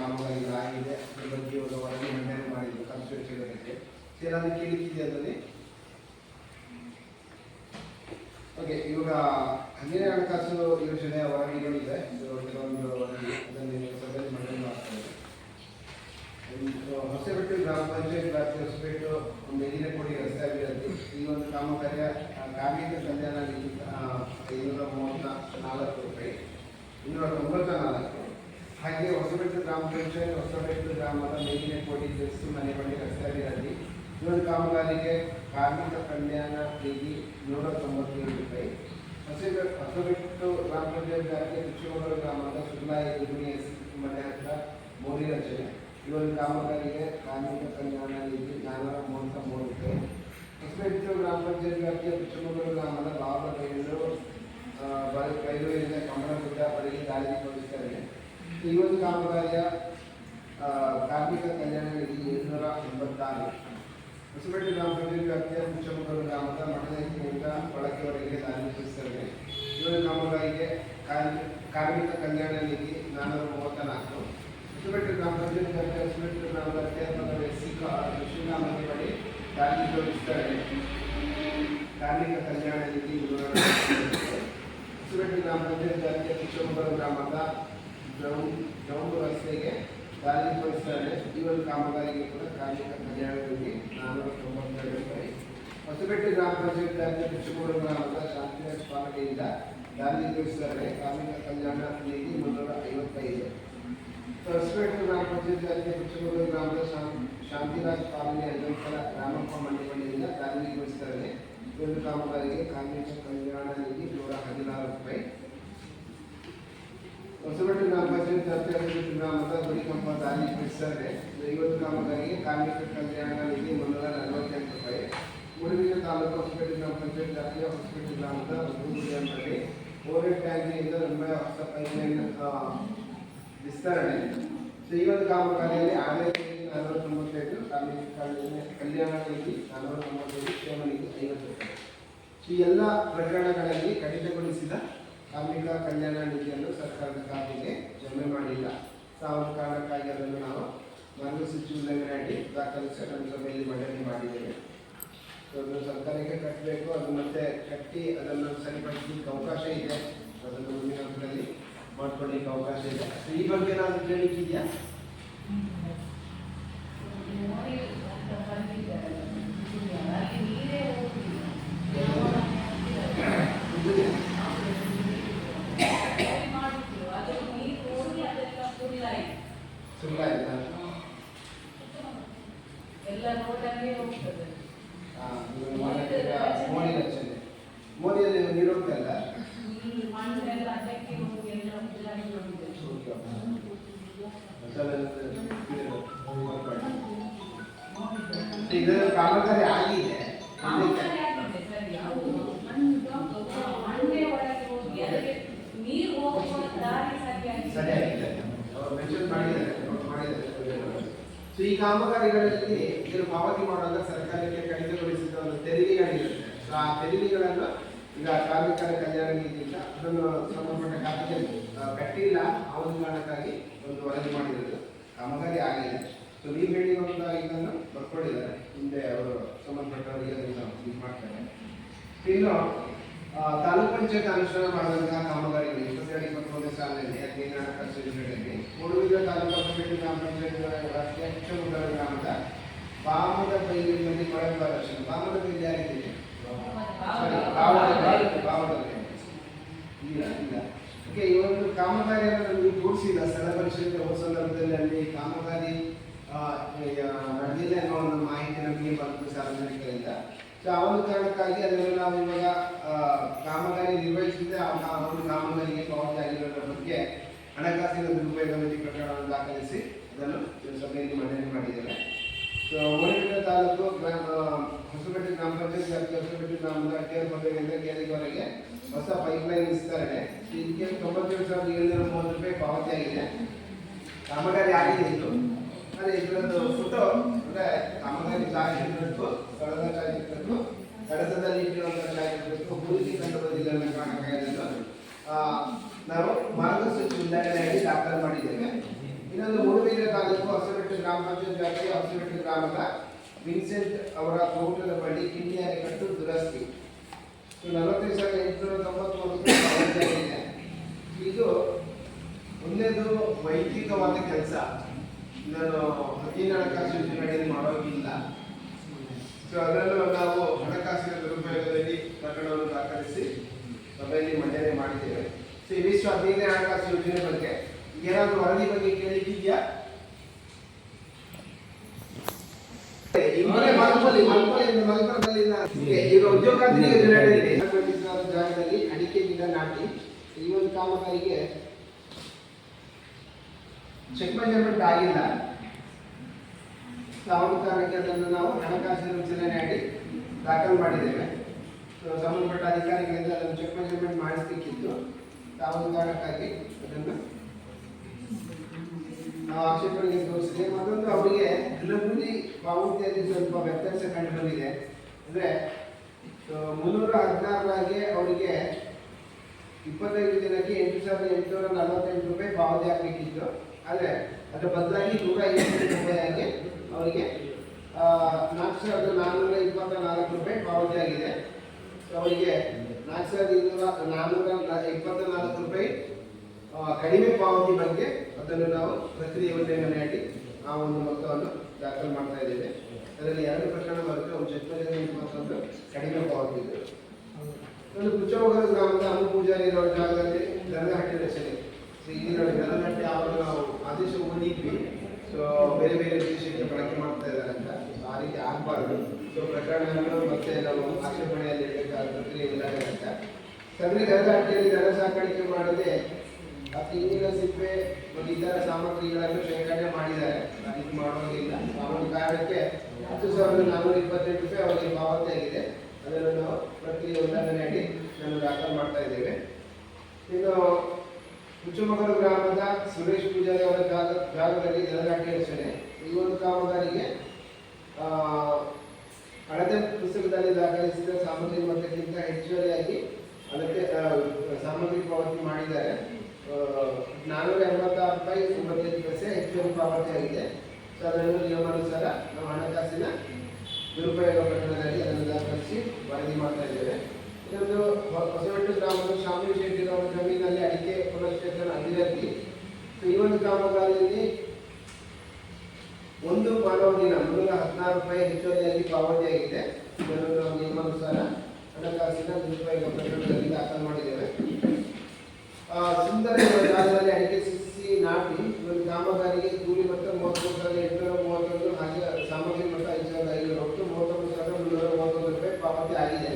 ಕಾಮಗಾರಿಗಳಾಗಿದೆ ಅದ್ರ ಬಗ್ಗೆ ಇವಾಗ ವರದಿ ಮಂಡನೆ ಮಾಡಿದ್ರು ಖರ್ಚು ವೆಚ್ಚದ ಬಗ್ಗೆ. ಏನಾದರೂ ಕೇಳಿದ್ದೆ ಅದರಲ್ಲಿ? ಓಕೆ, ಇವಾಗ 12 ಹಣಕಾಸು ಯೋಜನೆಯ ವರದಿಗಳಿದೆ. ಕೆಲವೊಂದು ವರದಿ ಅದನ್ನು ಸಭೆಯಲ್ಲಿ ಮಂಡನೆ ಮಾಡ್ತಾರೆ. ಹೊಸಬೆಟ್ಟು ಗ್ರಾಮ ಪಂಚಾಯತ್ ವ್ಯಾಪ್ತಿ ಹೊಸಬೆಟ್ಟು ಮೇಲಿನಕೋಡಿ ರಸ್ತೆ ಅಭಿವೃದ್ಧಿ ಈ ಒಂದು ಕಾಮಗಾರಿಯ ಕಾರ್ಮಿಕ ಕಲ್ಯಾಣ ನಿಧಿ 534 ರೂಪಾಯಿ 294. ಹಾಗೆ ಹೊಸಬೆಟ್ಟು ಗ್ರಾಮ ಪಂಚಾಯತ್ ಹೊಸಬೆಟ್ಟು ಗ್ರಾಮದ ಮೇಲಿನಕೋಡಿ ಜೆಸಿ ಮನೆಬಳಿ ರಸ್ತೆ ಅಭಿವೃದ್ಧಿ ಈ ಒಂದು ಕಾಮಗಾರಿಗೆ ಕಾರ್ಮಿಕ ಕಲ್ಯಾಣ ನಿಧಿ 197 ರೂಪಾಯಿ. ಹೊಸಬೆಟ್ಟು ಗ್ರಾಮ ಪಂಚಾಯತ್ ವ್ಯಾಪ್ತಿಯ ಚಿಕ್ಕಮಗಳೂರು ಗ್ರಾಮದ ಸುರ್ಲಾಯ ಯೋಜನೆ ಮನೆ ಹತ್ರ ಮೋದಿ ರಚನೆ ಈ ಒಂದು ಕಾಮಗಾರಿಗೆ ಕಾರ್ಮಿಕ ಕಲ್ಯಾಣ ನಿಧಿ 433 ರೂಪಾಯಿ. ಹೊಸಬೆಟ್ಟು ಗ್ರಾಮ ಪಂಚಾಯತ್ ವ್ಯಾಪ್ತಿಯ ಚಿಕ್ಕಮಗಳೂರು ಗ್ರಾಮದ ಬಾಬಾ ಕೈಲೂರಿನಿಂದ ಕಮಲಗುಡ್ಡ ಬಳಿಗೆ ದಾರಿ ತೋರಿಸ್ತಾರೆ. ಈ ಒಂದು ಕಾಮಗಾರಿಯ ಕಾರ್ಮಿಕ ಕಲ್ಯಾಣ ನಿಧಿ 786. ಹೊಸಬೆಟ್ಟು ಗ್ರಾಮ ಪಂಚಾಯತ್ ವ್ಯಾಪ್ತಿಯ ಚಿಕ್ಕಮಗಳೂರು ಗ್ರಾಮದ ಮಠದಿಂದ ಬಳಕೆಯವರೆಗೆ ದಾರಿ ತೋರಿಸ್ತಾರೆ. ಈ ಒಂದು ಕಾಮಗಾರಿಗೆ ಕಾರ್ಮಿಕ ಕಲ್ಯಾಣ ನಿಧಿ 434. ಹೊಸಬೆಟ್ಟು ಗ್ರಾಮ ಪಂಚಾಯತ್ ವ್ಯಾಪ್ತಿಯ ಹೊಸಬೆಟ್ಟು ಗ್ರಾಮದ ಶ್ರೀರಾಮನ ಬಳಿ ದಾರಿ ತೋರಿಸ್ತಾರೆ. ಕಾರ್ಮಿಕ ಕಲ್ಯಾಣ ನಿಧಿ 240. ಹೊಸಬೆಟ್ಟು ಗ್ರಾಮ ಪಂಚಾಯತ್ ವ್ಯಾಪ್ತಿಯ ಚಿಕ್ಕಮಗಳೂರು ಗ್ರಾಮದ ಜೌಂಬು ರಸ್ತೆಗೆ ದಾರಿ ತೋರಿಸ್ತಾರೆ. ಈ ಒಂದು ಕಾಮಗಾರಿಗೆ ಕೂಡ ಕಾರ್ಮಿಕ ಕಲ್ಯಾಣ ನಿಧಿ 492 ರೂಪಾಯಿ. ಹೊಸಬೆಟ್ಟು ಗ್ರಾಮ ಪಂಚಾಯತ್ ವ್ಯಾಪ್ತಿಯ ಚಿಕ್ಕಮಗಳೂರು ಗ್ರಾಮದ ಶಾಂತಿರಾಜ್ ಪಾಲನೆಯಿಂದ ದಾರಿ ತೋರಿಸ್ತಾರೆ. ಕಾರ್ಮಿಕ ಕಲ್ಯಾಣ ನಿಧಿ 355. ಹೊಸಬೆಟ್ಟು ಗ್ರಾಮ ಪಂಚಾಯತ್ ವ್ಯಾಪ್ತಿಯ ಚಿಕ್ಕಮಗಳೂರು ಗ್ರಾಮದ ಶಾಂತಿರಾಜ್ ಪಾಲನೆ ಅಧ್ಯಕ್ಷರ ರಾಮಪ್ಪ ಮಂಡಿಗಳಿಂದ ದಾರಿ ತೋರಿಸ್ತಾರೆ. ಈ ಒಂದು ಕಾಮಗಾರಿಗೆ ಕಾರ್ಮಿಕ ಕಲ್ಯಾಣ ನಿಧಿ 116 ರೂಪಾಯಿ. ಹೊಸಬೆಟ್ಟು ಗ್ರಾಮ ಪಂಚಾಯತ್ ವ್ಯಾಪ್ತಿಯ ಹೊಸಬೆಟ್ಟು ಗ್ರಾಮದ ಗುಡಿಕಂಪ ದಾರಿ ತೋರಿಸ್ತಾರೆ. ಈ ಒಂದು ಕಾಮಗಾರಿಗೆ ಕಾರ್ಮಿಕ ಕಲ್ಯಾಣ ನಿಧಿ 148 ರೂಪಾಯಿ. ಮೂಡುಬಿದಿರೆ ತಾಲೂಕು ಹೊಸಬೆಟ್ಟು ಗ್ರಾಮ ಪಂಚಾಯತ್ ವ್ಯಾಪ್ತಿಯ ಹೊಸಬೆಟ್ಟು ಗ್ರಾಮದ ಗುಡಿಯಲ್ಲಿ ಓವರ್ ಟ್ಯಾಂಕಿನಿಂದ ಹೊಸ ಪೈಪ್ಲೈನ್ ವಿಸ್ತರಣೆ. ಈ ಒಂದು ಕಾಮಗಾರಿಯಲ್ಲಿ ಆದಾಯ 495, ಕಾರ್ಮಿಕ ಕಲ್ಯಾಣ ನಿಧಿ 495, ಕ್ಷೇಮ ನಿಧಿ 50 ರೂಪಾಯಿ. ಈ ಎಲ್ಲ ಪ್ರಕರಣಗಳಲ್ಲಿ ಕಡಿತಗೊಳಿಸಿದ ಕಾರ್ಮಿಕ ಕಲ್ಯಾಣ ನಿಧಿಯನ್ನು ಸರ್ಕಾರದ ಖಾತೆಗೆ ಜಮೆ ಮಾಡಿಲ್ಲ. ಒಂದು ಕಾರಣಕ್ಕಾಗಿ ಅದನ್ನು ನಾವು ಮಾರ್ಗಸೂಚಿ ಉಲ್ಲಂಘನೆ ಅಡಿ ದಾಖಲಿಸಿ ನಮ್ಮ ಸಭೆಯಲ್ಲಿ ಮಂಡನೆ ಮಾಡಿದ್ದೇವೆ. ಅದನ್ನು ಸರ್ಕಾರಕ್ಕೆ ಕಟ್ಟಬೇಕು. ಅದು ಮತ್ತೆ ಕಟ್ಟಿ ಅದನ್ನು ಸರಿಪಡಿಸಲಿಕ್ಕೆ ಅವಕಾಶ ಇದೆ. ಅದನ್ನು ಮುಂದಿನ ಹಂತದಲ್ಲಿ ಮಾಡ್ಕೊಳ್ಳಿಕ್ಕೆ ಅವಕಾಶ ಇದೆ. ಈ ಬಗ್ಗೆ ನಾನು ಕೇಳಿಕ್ಕಿದೆಯಾ? ಮೋದಿಯಲ್ಲಿ ನೀರು ಹೋಗ್ತಲ್ಲ ಇದರ ಕಾಮಗಾರಿ ಆಗಿದೆ. ಸರಿಯಾಗಿದೆ, ಅವರು ಮೆನ್ಷನ್ ಮಾಡಿದ್ದಾರೆ. ಈ ಕಾಮಗಾರಿಗಳಲ್ಲಿ ಇದನ್ನು ಪಾವತಿ ಮಾಡುವಾಗ ಸರ್ಕಾರಕ್ಕೆ ಕಡಿತಗೊಳಿಸಿದ ಒಂದು ತೆರಿಗೆಗಳಿರುತ್ತೆ. ಆ ತೆರಿಗೆಗಳನ್ನು ಈಗ ಕಾರ್ಮಿಕರ ಕಲ್ಯಾಣ ನಿಧಿಯಿಂದ ಅದನ್ನು ಸಂಬಂಧಪಟ್ಟ ಖಾತೆಗೆ ಕಟ್ಟಿಲ್ಲ. ಆ ಒಂದು ಕಾರಣಕ್ಕಾಗಿ ಒಂದು ವರದಿ ಮಾಡಿರೋದು ಕಾಮಗಾರಿ ಆಗಿದೆ. ಸೊ ನೀವು ಹೇಳಿರುವಂಥ ಇದನ್ನು ಬರ್ಕೊಂಡಿದ್ದಾರೆ. ಹಿಂದೆ ಅವರು ಸಂಬಂಧಪಟ್ಟವರಿಗೆ ಅದನ್ನು ಇದು ಮಾಡ್ತಾರೆ. ಇನ್ನು ತಾಲೂಕು ಪಂಚಾಯತ್ ಅನುಷ್ಠಾನ ಮಾಡುವಂತಹ ಕಾಮಗಾರಿಗಳು 22-23 ಸಾಲಿನಲ್ಲಿ 15 ಹಣಕಾಸು ಯೋಜನೆಗಳಲ್ಲಿ ಮೂಡುಬಿದಿರೆ ತಾಲೂಕು ಹೊಸಬೆಟ್ಟು ಗ್ರಾಮ ಪಂಚಾಯತ್ ವ್ಯಾಪ್ತಿಯ ಚಿಕ್ಕಮಗಳೂರು ಗ್ರಾಮದ ಬಾಮದ ಬೈಲಿನಲ್ಲಿ ಕೊಳವೆ ರಕ್ಷಣೆ. ಬಾಮದ ಬೈಲಿ ಯಾರಿದೆ? ಇಲ್ಲ. ಓಕೆ, ಈ ಒಂದು ಕಾಮಗಾರಿಯನ್ನು ನಮಗೆ ತೋರಿಸಿಲ್ಲ. ಸ್ಥಳ ಪರಿಶೀಲನೆ ಹೋದ ಸಂದರ್ಭದಲ್ಲಿ ಅಲ್ಲಿ ಕಾಮಗಾರಿ ನಡೆದಿಲ್ಲ ಅನ್ನೋ ಒಂದು ಮಾಹಿತಿ ನಮಗೆ ಬಂತು ಸಾರ್ವಜನಿಕರಿಂದ. ಸೊ ಆ ಒಂದು ಕಾರಣಕ್ಕಾಗಿ ಅದನ್ನು ನಾವು ಇವಾಗ ಕಾಮಗಾರಿ ನಿರ್ವಹಿಸಿದ್ರೆ ಆ ಒಂದು ಕಾಮಗಾರಿಗೆ ಪಾವತಿ ಆಗಿರೋದ್ರ ಬಗ್ಗೆ ಹಣಕಾಸಿನ ದುರುಪಯೋಗ ಮಿತಿ ಪ್ರಕರಣವನ್ನು ದಾಖಲಿಸಿ ಅದನ್ನು ಸಭೆಯಲ್ಲಿ ಮಂಡನೆ ಮಾಡಿದ್ದೇವೆ. ಸೊ ಮೂಡುಬಿದಿರೆ ತಾಲೂಕು ಹೊಸಬೆಟ್ಟು ಗ್ರಾಮ ಪಂಚಾಯತ್ ವ್ಯಾಪ್ತಿಯ ಹೊಸಬೆಟ್ಟು ಗ್ರಾಮದ ಅಟ್ಟೇರಪದರಿಂದ ಕೇರಿವರೆಗೆ ಹೊಸ ಪೈಪ್ಲೈನ್ ವಿಸ್ತರಣೆ. ಇದಕ್ಕೆ 97,730 ರೂಪಾಯಿ ಪಾವತಿ ಆಗಿದೆ. ಕಾಮಗಾರಿ ಆಗಿದೆ. ಇದು ಅದೇ ಇದರದ್ದು ಫೋಟೋ ಅಂದರೆ ಕಾಮಗಾರಿ ಛಾಯಾಚಿತ್ರಕ್ಕೂ ಸ್ಥಳದ ಛಾಯಾಚಿತ್ರಕ್ಕೂ ಕಡತದಲ್ಲಿ ಇಟ್ಟಿರುವಂಥ ಛಾಯಾಚಿತ್ರಕ್ಕೂ ಹುಡುಗಿ ಕಂಡು ಬಂದಿಲ್ಲ ಅನ್ನೋ ಕಾರಣಕ್ಕಾಗಿ ನಾವು ಮಾರ್ಗಸೂಚಿ ಉಲ್ಲಂಘನೆಯಾಗಿ ದಾಖಲು ಮಾಡಿದ್ದೇವೆ. ಇನ್ನೊಂದು ಮೂಡುಬಿದಿರೆ ತಾಲೂಕು ಹೊಸಬೆಟ್ಟು ಗ್ರಾಮ ಪಂಚಾಯತ್ ವ್ಯಾಪ್ತಿಯ ಹೊಸಬೆಟ್ಟು ಗ್ರಾಮದ ವಿನ್ಸೆಂಟ್ ಅವರ ತೋಟದ ಬಳಿ ಕಿಂಡಿ ಅಣೆಕಟ್ಟು ದುರಸ್ತಿ 45,891 ಇದೆ. ಇದು ಒಂದೇದು ವೈಯಕ್ತಿಕವಾದ ಕೆಲಸ, ನಾನು ಅಧೀನ ಹಣಕಾಸು ಯೋಜನೆಯಲ್ಲಿ ಮಾಡೋದಿಲ್ಲ. ಸೊ ಅದನ್ನು ನಾವು ಹಣಕಾಸಿನ ದುರುಪಯೋಗದಲ್ಲಿ ಪ್ರಕರಣವನ್ನು ದಾಖಲಿಸಿ ಸಭೆಯಲ್ಲಿ ಮಂಡನೆ ಮಾಡಿದ್ದೇವೆ. ಸೊ ಇವಿಷ್ಟು ಅಧೀನ ಹಣಕಾಸು ಯೋಜನೆ ಬಗ್ಗೆ ಏನಾದರೂ ವರದಿ ಬಗ್ಗೆ ಕೇಳಿದ್ಯಾ? ಈಗ ಉದ್ಯೋಗಾಂತರ ಯೋಜನೆಯಲ್ಲಿ ಜಾಗದಲ್ಲಿ ಅಡಿಕೆ ಗಿಡ ನಾಟಿ ಈ ಒಂದು ಕಾಮಗಾರಿಗೆ ಚೆಕ್ ಮೆಜರ್ಮೆಂಟ್ ಆಗಿಲ್ಲ. ಆ ಒಂದು ಕಾರಣಕ್ಕೆ ಅದನ್ನು ನಾವು ಹಣಕಾಸಿನ ವಿಚಾರಣೆ ಅಡಿ ದಾಖಲು ಮಾಡಿದ್ದೇವೆ. ಸಂಬಂಧಪಟ್ಟ ಅಧಿಕಾರಿಗಳಿಂದ ಅದನ್ನು ಚೆಕ್ ಮೆಜರ್ಮೆಂಟ್ ಮಾಡಿಸ್ಲಿಕ್ಕಿತ್ತು. ಆ ಒಂದು ಕಾರಣಕ್ಕಾಗಿ ಅದನ್ನು ನಾವು ಆಕ್ಷೇಪಣೆಗೆ ತೋರಿಸಿದೆ. ಮತ್ತೊಂದು ಅವರಿಗೆ ದಿನಗೂಲಿ ಪಾವತಿಯಲ್ಲಿ ಸ್ವಲ್ಪ ವ್ಯತ್ಯಾಸ ಕಂಡು ಬಂದಿದೆ. ಅಂದರೆ 316 ಅವರಿಗೆ 25 ದಿನಕ್ಕೆ 8,848 ರೂಪಾಯಿ ಪಾವತಿ ಆಗಬೇಕಿತ್ತು. ಆದರೆ ಅದರ ಬದಲಾಗಿ 150 ರೂಪಾಯಿಗೆ ಅವರಿಗೆ 4,424 ರೂಪಾಯಿ ಪಾವತಿ ಆಗಿದೆ. ಅವರಿಗೆ 4,424 ರೂಪಾಯಿ ಕಡಿಮೆ ಪಾವತಿ ಬಗ್ಗೆ ಅದನ್ನು ನಾವು ಪ್ರಕ್ರಿಯೆ ಯೋಜನೆಯಡಿ ಆ ಒಂದು ಮೊತ್ತವನ್ನು ದಾಖಲು ಮಾಡ್ತಾ ಇದ್ದೇವೆ. ಅದರಲ್ಲಿ 2 ಪ್ರಕರಣ ಬರುತ್ತೆ. ಒಂದು ಚೆಕ್ ಮೆಜರ್ಮೆಂಟ್ ಮತ್ತೊಂದು ಕಡಿಮೆ ಪಾವತಿ ಇದೆ. ಒಂದು ಕುಚ್ಚಮೊಗಲ ಗ್ರಾಮದ ಅನ್ನು ಪೂಜಾರಿ ಇರುವ ಜಾಗದಲ್ಲಿ ದನಗಹಟ್ಟಿ ರಚನೆ. ಸೊ ಇಲ್ಲಿ ನೋಡಿ ದನಗಹಟ್ಟಿ ಆವಾಗ ನಾವು ಆದೇಶ ಓದಿದ್ವಿ. ಸೊ ಬೇರೆ ಬೇರೆ ಉದ್ದೇಶಕ್ಕೆ ಬಳಕೆ ಮಾಡ್ತಾ ಇದ್ದಾರೆ ಅಂತ ಆ ರೀತಿ ಆಗಬಾರ್ದು. ಸೊ ಪ್ರಕರಣವನ್ನು ಮತ್ತೆ ನಾವು ಆಕ್ಷೇಪಣೆಯಲ್ಲಿ ಇಡಬೇಕಾದ ಪ್ರಕ್ರಿಯೆ ಇಲ್ಲ ಅಂತ ಸದರಿ ದನಗಹಟ್ಟಿಯಲ್ಲಿ ದನ ಸಾಕಾಣಿಕೆ ಮಾಡದೆ ಆ ತೆಂಗಿನ ಸಿಪ್ಪೆ ಮತ್ತು ಇತರ ಸಾಮಗ್ರಿಗಳನ್ನು ಶೇಖರಣೆ ಮಾಡಿದ್ದಾರೆ. ಇದು ಮಾಡೋದಿಲ್ಲ. ಆ ಒಂದು ಕಾರಣಕ್ಕೆ 10,428 ರೂಪಾಯಿ ಅವರಿಗೆ ಪಾವತಿ ಆಗಿದೆ. ಅದನ್ನು ನಾವು ಪ್ರಕ್ರಿಯೆ ಉಲ್ಲಂಘನೆಯಡಿ ನಾನು ದಾಖಲು ಮಾಡ್ತಾ ಇದ್ದೇವೆ. ಇನ್ನು ಕುಚ್ಚಮೊಗಲ ಗ್ರಾಮದ ಸುರೇಶ್ ಪೂಜಾರಿ ಅವರ ಜಾಗದಲ್ಲಿ ದನಗಹಟ್ಟಿ ರಚನೆ. ಈ ಒಂದು ಕಾಮಗಾರಿಗೆ ಹಳತೆ ಪುಸ್ತಕದಲ್ಲಿ ದಾಖಲಿಸಿದ ಸಾಮಗ್ರಿ ಮೊತ್ತಕ್ಕಿಂತ ಹೆಚ್ಚುವರಿಯಾಗಿ ಅದಕ್ಕೆ ಸಾಮಗ್ರಿ ಪಾವತಿ ಮಾಡಿದ್ದಾರೆ. 486 ರೂಪಾಯಿ 95 ಪೈಸೆ ಹೆಚ್ಚುವರಿ ಪಾವತಿ ಆಗಿದೆ. ಸೊ ಅದನ್ನು ನಿಯಮಾನುಸಾರ ನಾವು ಹಣಕಾಸಿನ ದುರುಪಯೋಗ ಪ್ರಕರಣದಲ್ಲಿ ಅದನ್ನು ದಾಖಲಿಸಿ ವರದಿ ಮಾಡ್ತಾ ಇದ್ದೇವೆ. ಇದೊಂದು ಹೊಸಬೆಟ್ಟು ಗ್ರಾಮದ ಶಾಮಿ ಶೆಟ್ಟಿ ಅವರ ಜಮೀನಲ್ಲಿ ಅಡಿಕೆ ಪುನಶ್ಚೇತನ ಅಭಿವೃದ್ಧಿ. ಈ ಒಂದು ಕಾಮಗಾರಿಯಲ್ಲಿ ಒಂದು ಮಾನವ ದಿನ 316 ರೂಪಾಯಿ ಹೆಚ್ಚುವರಿಯಾಗಿ ಪಾವತಿಯಾಗಿದೆ. ಇದನ್ನು ನಾವು ನಿಯಮಾನುಸಾರ ಹಣಕಾಸಿನ ದುರುಪಯೋಗ ಪ್ರಕರಣದಲ್ಲಿ ದಾಖಲು ಮಾಡಿದ್ದೇವೆ. ಸುಂದರ ಜಾಗದಲ್ಲಿ ಅಡಿಕೆ ಸಸಿ ನಾಟಿ ಒಂದು ಕಾಮಗಾರಿಗೆ ಕೂಲಿ ಮೊತ್ತ 33,831 ಹಾಗೆ ಸಾಮಗ್ರಿ ಮೊತ್ತ 5,500 ಒಟ್ಟು 33,331 ರೂಪಾಯಿ ಪಾವತಿ ಆಗಿದೆ.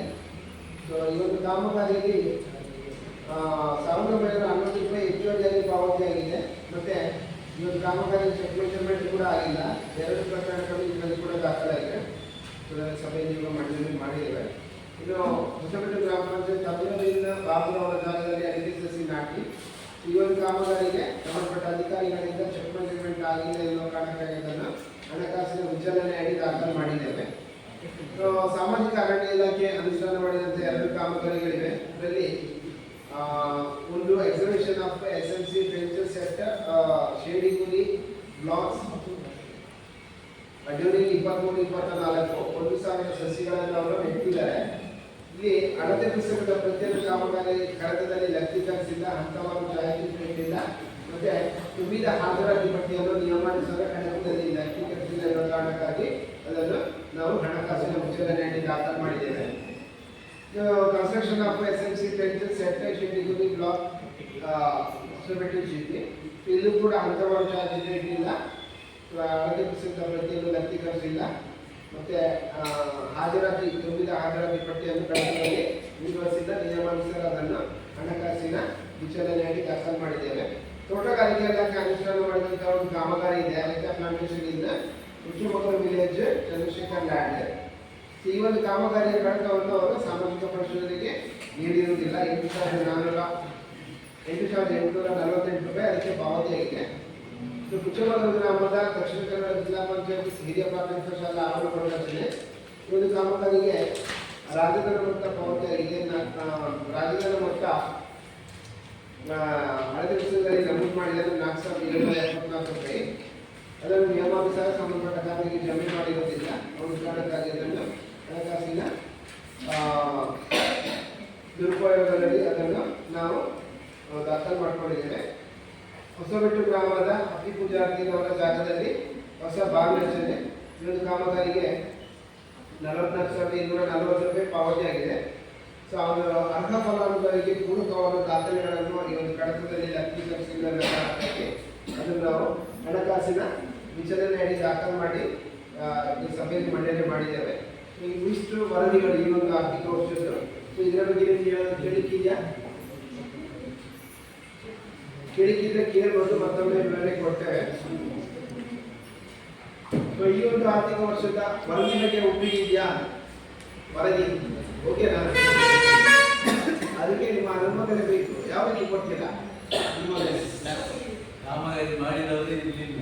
ಸೊ ಈ ಒಂದು ಕಾಮಗಾರಿಗೆ 1,911 ರೂಪಾಯಿ ಹೆಚ್ಚುವರಿಯಾಗಿ ಪಾವತಿ ಆಗಿದೆ. ಮತ್ತೆ ಈ ಒಂದು ಕಾಮಗಾರಿ ಚೆಕ್ ಮೆಜರ್ಮೆಂಟ್ ಕೂಡ ಆಗಿಲ್ಲ. 2 ಪ್ರಕರಣಗಳು ಇದರಲ್ಲಿ ಕೂಡ ದಾಖಲಾಗಿದೆ. ಸಭೆಯಲ್ಲಿ ಮಂಡನೆ ಮಾಡಿದ್ದೇವೆ. ಇನ್ನು ಹೊಸಬೆಟ್ಟು ಗ್ರಾಮ ಪಂಚಾಯತ್ ಅಭಿವೃದ್ಧಿಯಿಂದ ಬಾಬುರವರ ಜಾಗದಲ್ಲಿ ಅಡಿಕೆ ಸಸಿ ನಾಟಿ. ಈ ಒಂದು ಕಾಮಗಾರಿಗೆ ಸಂಬಂಧಪಟ್ಟ ಅಧಿಕಾರಿಗಳಿಂದ ಚೆಕ್ ಮೆಜರ್ಮೆಂಟ್ ಆಗಿಲ್ಲ ಎನ್ನುವ ಕಾರಣಕ್ಕಾಗಿ ಅದನ್ನು ಹಣಕಾಸಿನ ವಿಚಾರಣೆ ಅಡಿ ದಾಖಲು ಮಾಡಿದ್ದೇವೆ. ಸಾಮಾಜಿಕ ಅರಣ್ಯ ಇಲಾಖೆ ಅನುಷ್ಠಾನ ಮಾಡಿದಂತೆ 2 ಕಾಮಗಾರಿಗಳಿವೆ. ಇದರಲ್ಲಿ ಒಂದು exhibition of SMC benches set Shedigudi blocks during 23-24 1,000 ಸಸಿಗಳನ್ನು ಅವರು ನೆಟ್ಟಿದ್ದಾರೆ. ಇಲ್ಲಿ ಅಳತೆ ಪುಸ್ತಕದ ಪ್ರತಿಯೊಂದು ಕಾಮಗಾರಿ ಕಡತದಲ್ಲಿ ಲಕ್ತೀಕರಿಸಿಲ್ಲ, ಹಂತವಾರು ಛಾಯಾಚಿತ್ರವಿಲ್ಲ, ಮತ್ತೆ ತುಂಬಿದ ಹಾಜರಾತಿ ಪಟ್ಟಿಯನ್ನು ನಿಯಮಾನುಸಾರ ಕಡತದಲ್ಲಿ ಲಕ್ತೀಕರಿಸಿಲ್ಲ ಎನ್ನುವ ಕಾರಣಕ್ಕಾಗಿ ಅದನ್ನು ನಾವು ಹಣಕಾಸಿನ ವಿಚಾರಣೆಯಲ್ಲಿ ದಾಖಲು ಮಾಡಿದ್ದೇವೆ. Construction of SMC benches set Shedigudi block Hosabettu city. ಇಲ್ಲೂ ಕೂಡ ಹಂತವಾರು ಛಾಯಾಚಿತ್ರ ಇಟ್ಟಿಲ್ಲ, ಅಳತೆ ಪುಸ್ತಕದ ಪ್ರತಿಯನ್ನು ಲಕ್ತೀಕರಿಸಿಲ್ಲ, ಮತ್ತೆ ಹಾಜರಾತಿ ತುಂಬಿದ ಹಾಜರಾತಿ ಪಟ್ಟಿಯನ್ನು ಕಡತದಲ್ಲಿ ನಿರ್ವಹಿಸಿದ ನಿಯಮಾನುಸಾರ ಅದನ್ನು ಹಣಕಾಸಿನ ವಿಚಾರಣೆಯಾಗಿ ದಾಖಲು ಮಾಡಿದ್ದೇವೆ. ತೋಟಗಾರಿಕೆ ಇಲಾಖೆ ಅನುಷ್ಠಾನ ಮಾಡಿದಂತಹ ಒಂದು ಕಾಮಗಾರಿ ಇದೆ. ಅರೇಕಾ ಪ್ಲಾಂಟೇಶನ್ ಇಂದ ಕುಚ್ಚಮೊಗಲ ವಿಲೇಜ್ ಚಂದ್ರಶೇಖರ್ ಲ್ಯಾಂಡ್. ಈ ಒಂದು ಕಾಮಗಾರಿಯ ಕಡತವನ್ನು ಅವರು ಸಾಮಾಜಿಕ ಪರಿಶೋಧನೆಗೆ ನೀಡಿರುವುದಿಲ್ಲ. 8,848 ರೂಪಾಯಿ ಅದಕ್ಕೆ ಪಾವತಿಯಾಗಿದೆ. ಕುಚ್ಚಮೊಗಲ ಗ್ರಾಮದ ದಕ್ಷಿಣ ಕನ್ನಡ ಜಿಲ್ಲಾ ಪಂಚಾಯತ್ ಹಿರಿಯ ಪ್ರಾಥಮಿಕ ಶಾಲಾ ಆವರಣ ರಚನೆ. ಈ ಒಂದು ಕಾಮಗಾರಿಗೆ ರಾಜಧನ ಮೊತ್ತ ಪಾವತಿಯಾಗಿದೆ. ರಾಜಧನ ಮೊತ್ತ ಹಳದಿ ಪುಸ್ತಕದಲ್ಲಿ ನಮೂದು ಮಾಡಿದರೆ 4,774 ರೂಪಾಯಿ. ಅದನ್ನು ನಿಯಮಾನುಸಾರ ಸಂಬಂಧಪಟ್ಟ ಖಾತೆಗೆ ಜಮೆ ಮಾಡಿರೋದಿಲ್ಲ. ಒಂದು ಕಾರಣಕ್ಕಾಗಿ ಅದನ್ನು ಹಣಕಾಸಿನ ದುರುಪಯೋಗದಲ್ಲಿ ಅದನ್ನು ನಾವು ದಾಖಲು ಮಾಡಿಕೊಂಡಿದ್ದೇವೆ. ಹೊಸಬೆಟ್ಟು ಗ್ರಾಮದ ಅತಿ ಪೂಜಾರ್ತಿಯವರ ಜಾಗದಲ್ಲಿ ಹೊಸ ಬಾವಿ ರಚನೆ. ಈ ಒಂದು ಕಾಮಗಾರಿಗೆ 44,240 ರೂಪಾಯಿ ಪಾವತಿಯಾಗಿದೆ. ಸೊ ಅವರ ಅರ್ಹ ಫಲಾನುಭವಿಗೆ ಪೂರಕವಾದ ದಾಖಲೆಗಳನ್ನು ಈ ಒಂದು ಕಡತದಲ್ಲಿ ಲಭ್ಯೀಕರಿಸಿದ ಕಾರಣಕ್ಕಾಗಿ ಅದನ್ನು ನಾವು ಹಣಕಾಸಿನ ವಿಚಲನೆ ಅಡಿ ದಾಖಲು ಮಾಡಿ ಈ ಸಭೆಯಲ್ಲಿ ಮಂಡನೆ ಮಾಡಿದ್ದೇವೆ. ಇವಿಷ್ಟು ವರದಿಗಳು ಈ ಒಂದು ಆರ್ಥಿಕ ವರ್ಷದ್ದು. ಸೊ ಇದರ ಬಗ್ಗೆ ಕೇಳಿಕಿದೆಯಾ? ಕೇಳಿಕಿದ್ರೆ ಕೇಳ್ಬೋದು, ಮತ್ತೊಮ್ಮೆ ವಿವರಣೆ ಕೊಡ್ತೇವೆ. ಸೊ ಈ ಒಂದು ಆರ್ಥಿಕ ವರ್ಷದ ವರದಿ ಬಗ್ಗೆ ಒಪ್ಪಿಗಿದೆಯಾ? ವರದಿ ಓಕೆನಾ? ಅದಕ್ಕೆ ನಿಮ್ಮ ಅನುಮೋದನೆ ಬೇಕು. ಯಾವ ರೀತಿ ಕೊಡ್ತೀರಾ? ಕಾಮಗಾರಿ ಮಾಡಿದವರು ಇರಲಿಲ್ಲ,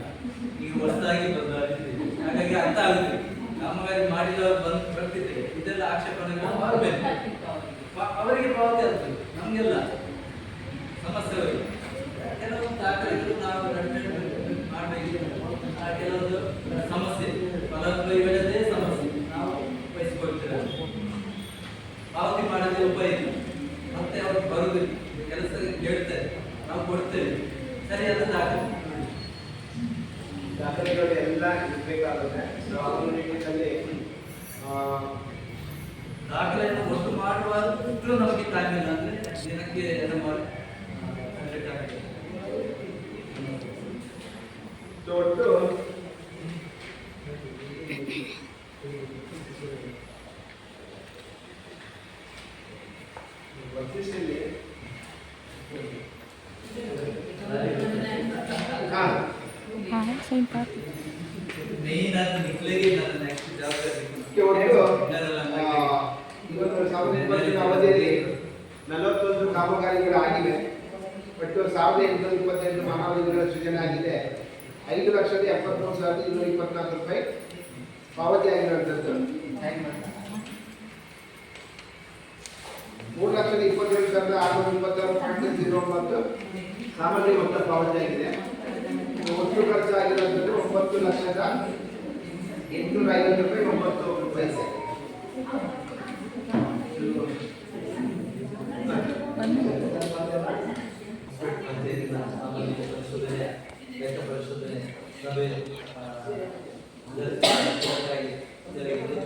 ಈಗ ಹೊಸದಾಗಿ ಬಂದಿದೆ. ಹಾಗಾಗಿ ಅರ್ಥ ಆಗುತ್ತೆ. ಕಾಮಗಾರಿ ಮಾಡಿದವರು ಬರ್ತಿದ್ರೆ ಇದೆಲ್ಲ ಆಕ್ಷೇಪಣೆಗಳು ಮಾಡಬೇಕು. ಅವರಿಗೆ ಪಾವತಿ ಆಗ್ತದೆ, ನಮಗೆಲ್ಲ ಸಮಸ್ಯೆಗಳು. ಕೆಲವೊಂದು ದಾಖಲೆಗಳು ನಾವು ಮಾಡಬೇಕು. ಕೆಲವೊಂದು ಸಮಸ್ಯೆ ಫಲಾನುಭವಿಗಳದ್ದೇ ಸಮಸ್ಯೆ ನಾವು ಬಯಸಿಕೊಳ್ತೇವೆ. ಪಾವತಿ ಮಾಡದೆ ಉಪಯೋಗ ಮತ್ತೆ ಅವ್ರು ಬರುವುದಿಲ್ಲ, ಕೆಲಸ ಹೇಳ್ತಾರೆ, ನಾವು ಕೊಡ್ತೇವೆ. ಸರಿಯಾದ ದಾಖಲೆಗಳು ಎಲ್ಲ ಇರಬೇಕಾಗುತ್ತೆ. ಸೊ ಆ ನಿಟ್ಟಿನಲ್ಲಿ ದಾಖಲೆಯನ್ನು ಒಟ್ಟು ಮಾಡುವಾಗಲೂ ನಮಗೆ ಟೈಮ್ ಇಲ್ಲ. ಅಂದರೆ ದಿನಕ್ಕೆ ಒಟ್ಟು ಅವಧಿಯಲ್ಲಿ 41 ಕಾಮಗಾರಿಗಳು ಆಗಿವೆ. ಒಟ್ಟು 1,828 ಮಾನವಧಿಗಳ ಸೃಜನೆ ಆಗಿದೆ. 5,73,224 ರೂಪಾಯಿ ಪಾವತಿ ಆಗಿರುವಂಥದ್ದು. 3,27,626.09 ಸಾಮಗ್ರಿ ಮೊತ್ತ ಪಾವತಿ ಆಗಿದೆ. ಒಟ್ಟು ಖರ್ಚಾಗಿರುವಂಥದ್ದು 9,850 ರೂಪಾಯಿ 9 ಪೈಸೆ. ಪರಿಶೋಧನೆ ಸಭೆ ಜರುಗಿದೆ.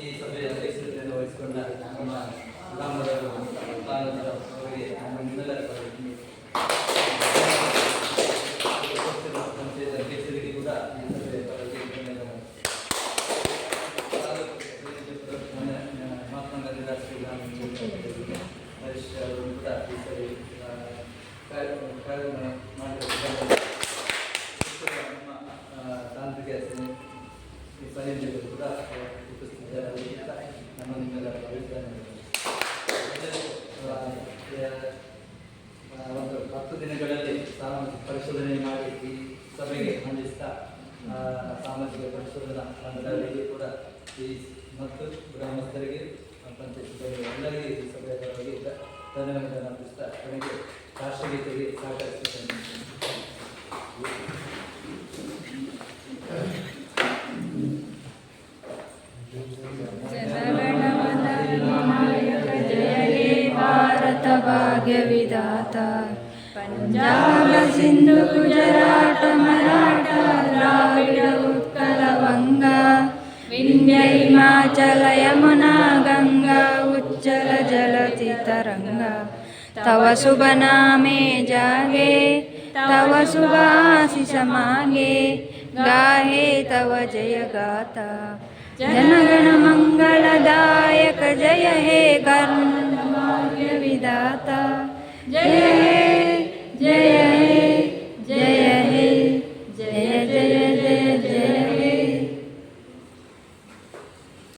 ಈ ಸಭೆಯ ಅಧ್ಯಕ್ಷತೆಯನ್ನು ವಹಿಸಿಕೊಂಡ ನಮ್ಮ ಗ್ರಾಮದ ಅವರಿಗೆ ನಮ್ಮ ನಿಮ್ಮೆಲ್ಲರ ಪಂಚಾಯತ್ ಅಧ್ಯಕ್ಷರಿಗೆ ಕೂಡ ಈ ಸಭೆ ಮಹಾತ್ಮ ಗಾಂಧಿ ರಾಷ್ಟ್ರೀಯ ಗ್ರಾಮ ಹರೀಶ್ ಅವರು ಕೂಡ ಈ ಸಭೆ ಕಾರ್ಯಕ್ರಮ ಮಾಡಿದ್ದಾರೆ. ನಮ್ಮ ತಾಂತ್ರಿಕ ಈ ಪರ್ಯಟಕರು ಕೂಡ ಉಪಸ್ಥಿತರಾಗಿ ನಮ್ಮ ನಿಮ್ಮೆಲ್ಲರ ಒಂದು 10 ದಿನಗಳಲ್ಲಿ ಸಾಮಾಜಿಕ ಪರಿಶೋಧನೆ ಮಾಡಿ ಈ ಸಭೆಗೆ ಮಂಡಿಸ್ತಾ ಸಾಮಾಜಿಕ ಪರಿಶೋಧನಾ ತಂಡಗಳಿಗೆ ಕೂಡ ಈ ಮತ್ತು ಗ್ರಾಮಸ್ಥರಿಗೆ ಪಂಚಾಯತ್ ಎಲ್ಲರಿಗೆ ಈ ಸಭೆಯ ಪರವಾಗಿ ಧನ್ಯವಾದಗಳನ್ನು ಅರ್ಪಿಸ್ತಾ ಕೊನೆಗೆ ರಾಷ್ಟ್ರಗೀತೆಗೆ ಸಹಕರಿಸುತ್ತೇನೆ. ಭಾರತ ಭಾಗ್ಯ ವಿಧಾತ ಪಂಜಾಬ ಸಿಂಧು ಗುಜರಾಟ ಮರಾಠ ದ್ರಾವಿಡ ಉತ್ಕಲ ವಂಗ ವಿಂಧ್ಯ ಹಿಮಾಚಲ ಯಮುನಾ ಗಂಗಾ ಉಚ್ಚಲ ಜಲತಿ ತರಂಗ तव शुभ नामे जागे तव शुभ आशीष मागे गाहे तव जय गाथा जनगण मंगलदायक जय हे करुण भाग्य विधाता जय